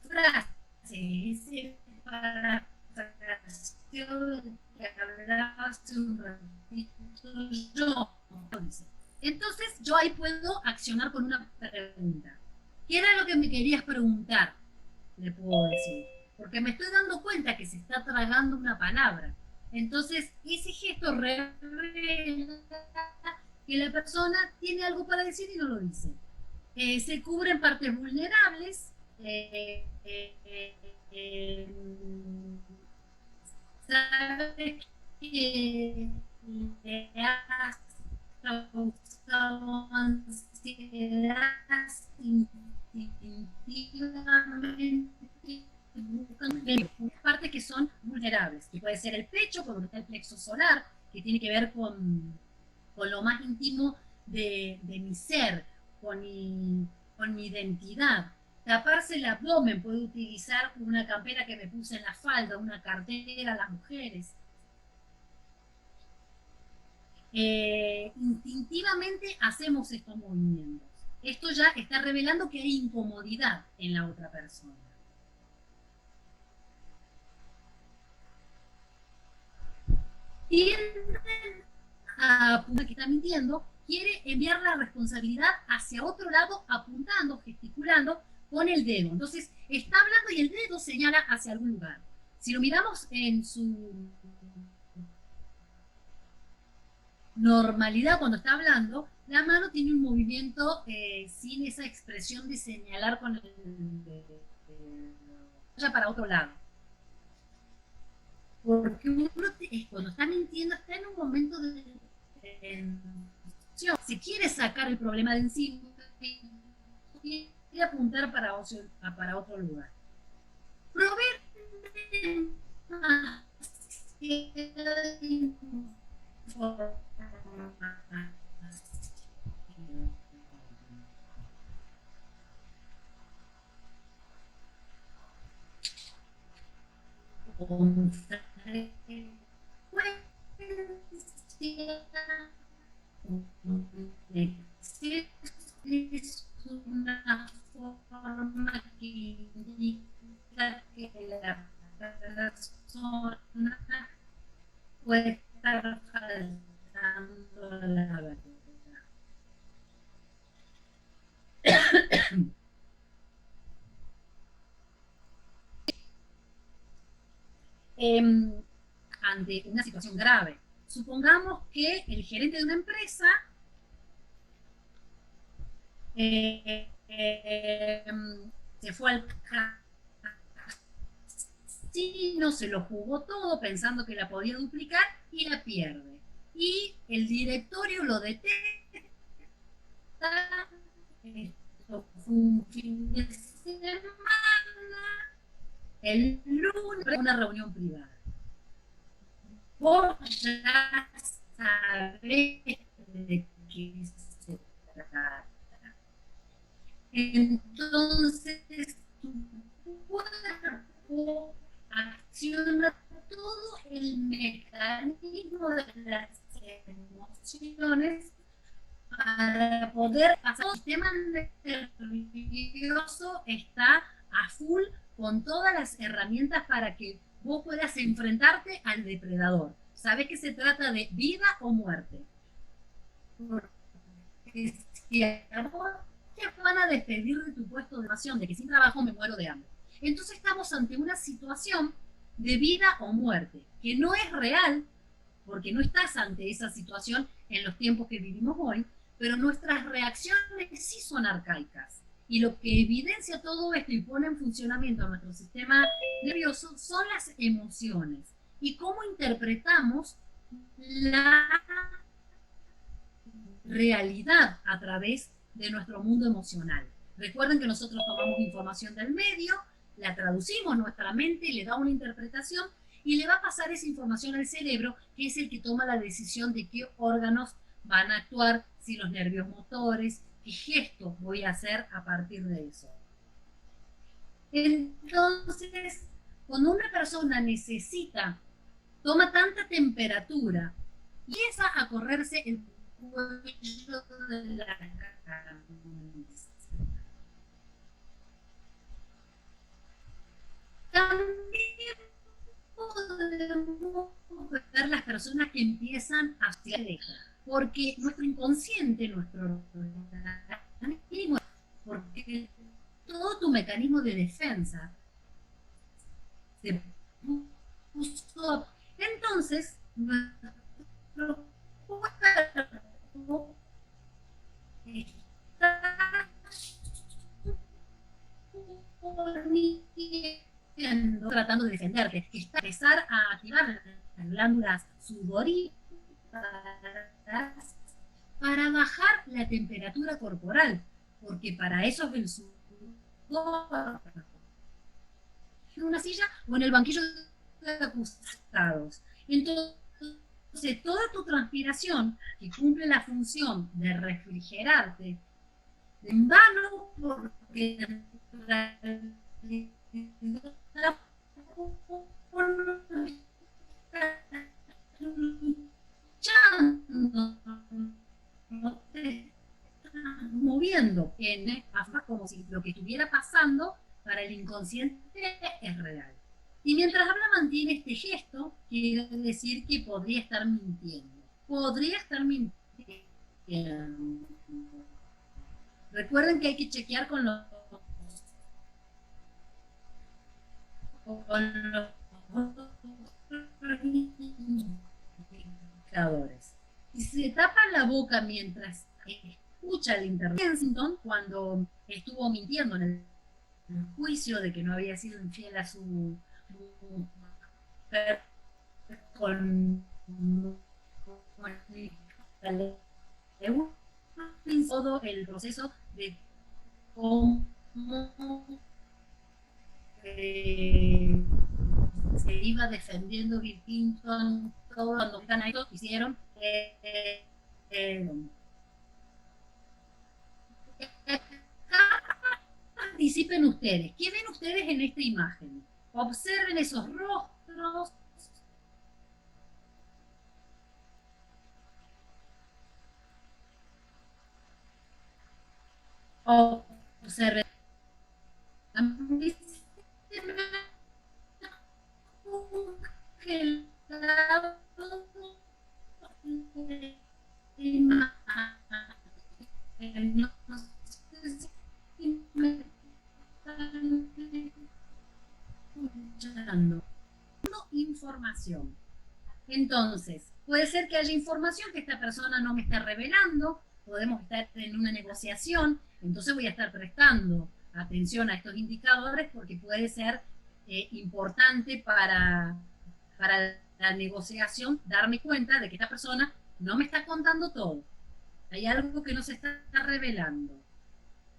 frases, parafraseo que hablaba hace un ratito yo. Entonces yo ahí puedo ¿Qué era lo que me querías preguntar? Le puedo decir. Porque me estoy dando cuenta que se está tragando una palabra. Entonces, ese gesto revela que la persona tiene algo para decir y no lo dice. Se cubren partes vulnerables. Sabes que le has causado ansiedad instintivamente, buscan partes que son vulnerables, que puede ser el pecho, porque está el plexo solar, que tiene que ver con lo más íntimo de mi ser, con mi identidad. Taparse el abdomen, puedo utilizar una campera que me puse en la falda, una cartera, las mujeres. Instintivamente hacemos estos movimientos. Esto ya está revelando que hay incomodidad en la otra persona. Tienden a que está mintiendo, quiere enviar la responsabilidad hacia otro lado, apuntando, gesticulando con el dedo. Entonces está hablando y el dedo señala hacia algún lugar. Si lo miramos en su normalidad cuando está hablando, la mano tiene un movimiento sin esa expresión de señalar con el dedo para otro lado. Porque uno cuando está mintiendo está en un momento de se quiere sacar el problema de encima y apuntar para otro lugar. Proveer es una forma que indica que la persona puede estar faltando la verdad. Ante una situación grave, supongamos que el gerente de una empresa se fue al casino, se lo jugó todo pensando que la podía duplicar y la pierde. Y el directorio lo detecta. Esto fue un fin de semana. El lunes, una reunión privada. Vos ya sabés de qué se trata. Entonces, tu cuerpo acciona todo el mecanismo de las emociones para poder pasar. El sistema nervioso está a full con todas las herramientas para que vos puedas enfrentarte al depredador. Sabés que se trata de vida o muerte. Porque si a vos te van a despedir de tu puesto de nación, de que sin trabajo me muero de hambre. Entonces estamos ante una situación de vida o muerte, que no es real, porque no estás ante esa situación en los tiempos que vivimos hoy, pero nuestras reacciones sí son arcaicas. Y lo que evidencia todo esto y pone en funcionamiento nuestro sistema nervioso son las emociones. Y cómo interpretamos la realidad a través de nuestro mundo emocional. Recuerden que nosotros tomamos información del medio, la traducimos, nuestra mente le da una interpretación y le va a pasar esa información al cerebro, que es el que toma la decisión de qué órganos van a actuar, si los nervios motores, qué gestos voy a hacer a partir de eso. Entonces, cuando una persona toma tanta temperatura y empieza a correrse el cuello de la cabeza. También podemos ver las personas que empiezan a hacer deja, porque nuestro inconsciente, nuestro organismo, porque mecanismo de defensa. Se puso, entonces, nuestro cuerpo está tratando de defenderte, está empezar a activar las glándulas sudoríparas para bajar la temperatura corporal, porque para eso es el sudor. En una silla o en el banquillo de acusados. Entonces, toda tu transpiración que cumple la función de refrigerarte, en vano, porque en realidad luchando, no te estás moviendo, como si lo que estuviera pasando para el inconsciente es real. Y mientras habla mantiene este gesto, quiere decir que podría estar mintiendo. Podría estar mintiendo. Recuerden que hay que chequear con los indicadores. Si se tapa la boca mientras escucha el intervención, cuando estuvo mintiendo en el juicio de que no había sido infiel a su mujer con todo el proceso de cómo se iba defendiendo Bill Clinton, todo cuando están ahí, hicieron participen ustedes. ¿Qué ven ustedes en esta imagen? Observen esos rostros. Observen. A mí se me ha congelado la imagen. No sé si me están escuchando. Información. Entonces, puede ser que haya información que esta persona no me está revelando, podemos estar en una negociación, entonces voy a estar prestando atención a estos indicadores porque puede ser importante para la negociación darme cuenta de que esta persona no me está contando todo. Hay algo que no se está revelando.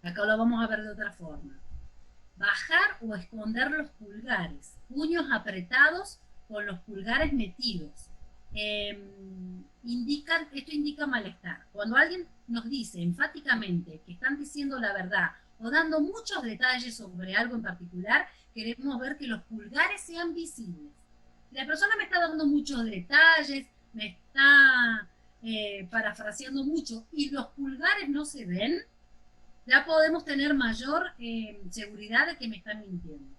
Acá lo vamos a ver de otra forma. Bajar o esconder los pulgares, puños apretados con los pulgares metidos. Esto indica malestar. Cuando alguien nos dice enfáticamente que están diciendo la verdad o dando muchos detalles sobre algo en particular, queremos ver que los pulgares sean visibles. Si la persona me está dando muchos detalles, me está parafraseando mucho y los pulgares no se ven, ya podemos tener mayor seguridad de que me están mintiendo.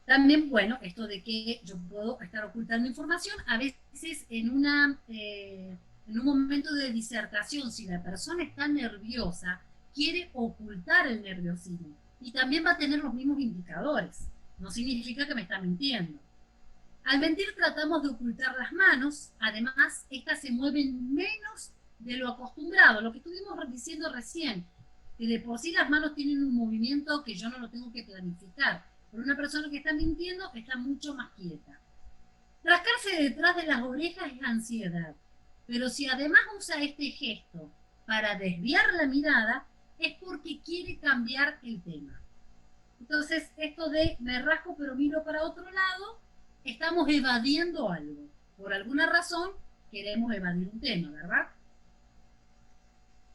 También, bueno, esto de que yo puedo estar ocultando información, a veces en un momento de disertación, si la persona está nerviosa, quiere ocultar el nerviosismo y también va a tener los mismos indicadores. No significa que me está mintiendo. Al mentir tratamos de ocultar las manos, además estas se mueven menos de lo acostumbrado, lo que estuvimos diciendo recién, que de por sí las manos tienen un movimiento que yo no lo tengo que planificar. Pero una persona que está mintiendo está mucho más quieta. Rascarse detrás de las orejas es ansiedad, pero si además usa este gesto para desviar la mirada, es porque quiere cambiar el tema. Entonces, esto de me rasco pero miro para otro lado, estamos evadiendo algo. Por alguna razón, queremos evadir un tema, ¿verdad?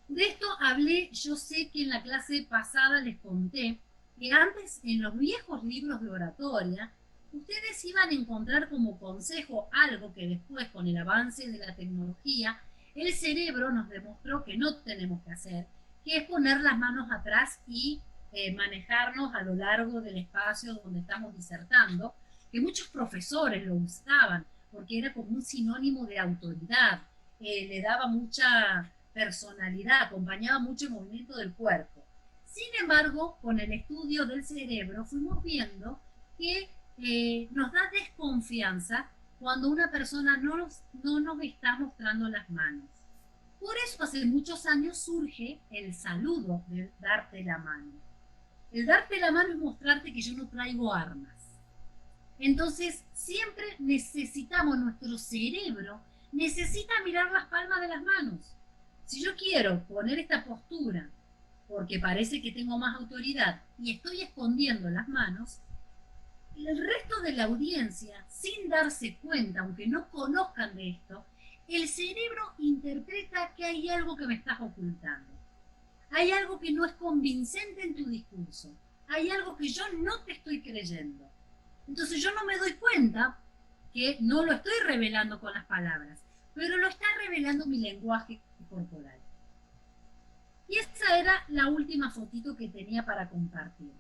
De esto hablé, yo sé que en la clase pasada les conté que antes en los viejos libros de oratoria, ustedes iban a encontrar como consejo algo que después con el avance de la tecnología, el cerebro nos demostró que no tenemos que hacer, que es poner las manos atrás y manejarnos a lo largo del espacio donde estamos disertando, que muchos profesores lo usaban porque era como un sinónimo de autoridad, le daba mucha personalidad, acompañaba mucho el movimiento del cuerpo. Sin embargo, con el estudio del cerebro fuimos viendo que nos da desconfianza cuando una persona no nos está mostrando las manos. Por eso hace muchos años surge el saludo de darte la mano. El darte la mano es mostrarte que yo no traigo armas. Entonces, siempre necesitamos, nuestro cerebro necesita mirar las palmas de las manos. Si yo quiero poner esta postura porque parece que tengo más autoridad y estoy escondiendo las manos, el resto de la audiencia, sin darse cuenta, aunque no conozcan de esto, el cerebro interpreta que hay algo que me estás ocultando. Hay algo que no es convincente en tu discurso. Hay algo que yo no te estoy creyendo. Entonces yo no me doy cuenta que no lo estoy revelando con las palabras, pero lo está revelando mi lenguaje corporal. Y esa era la última fotito que tenía para compartir.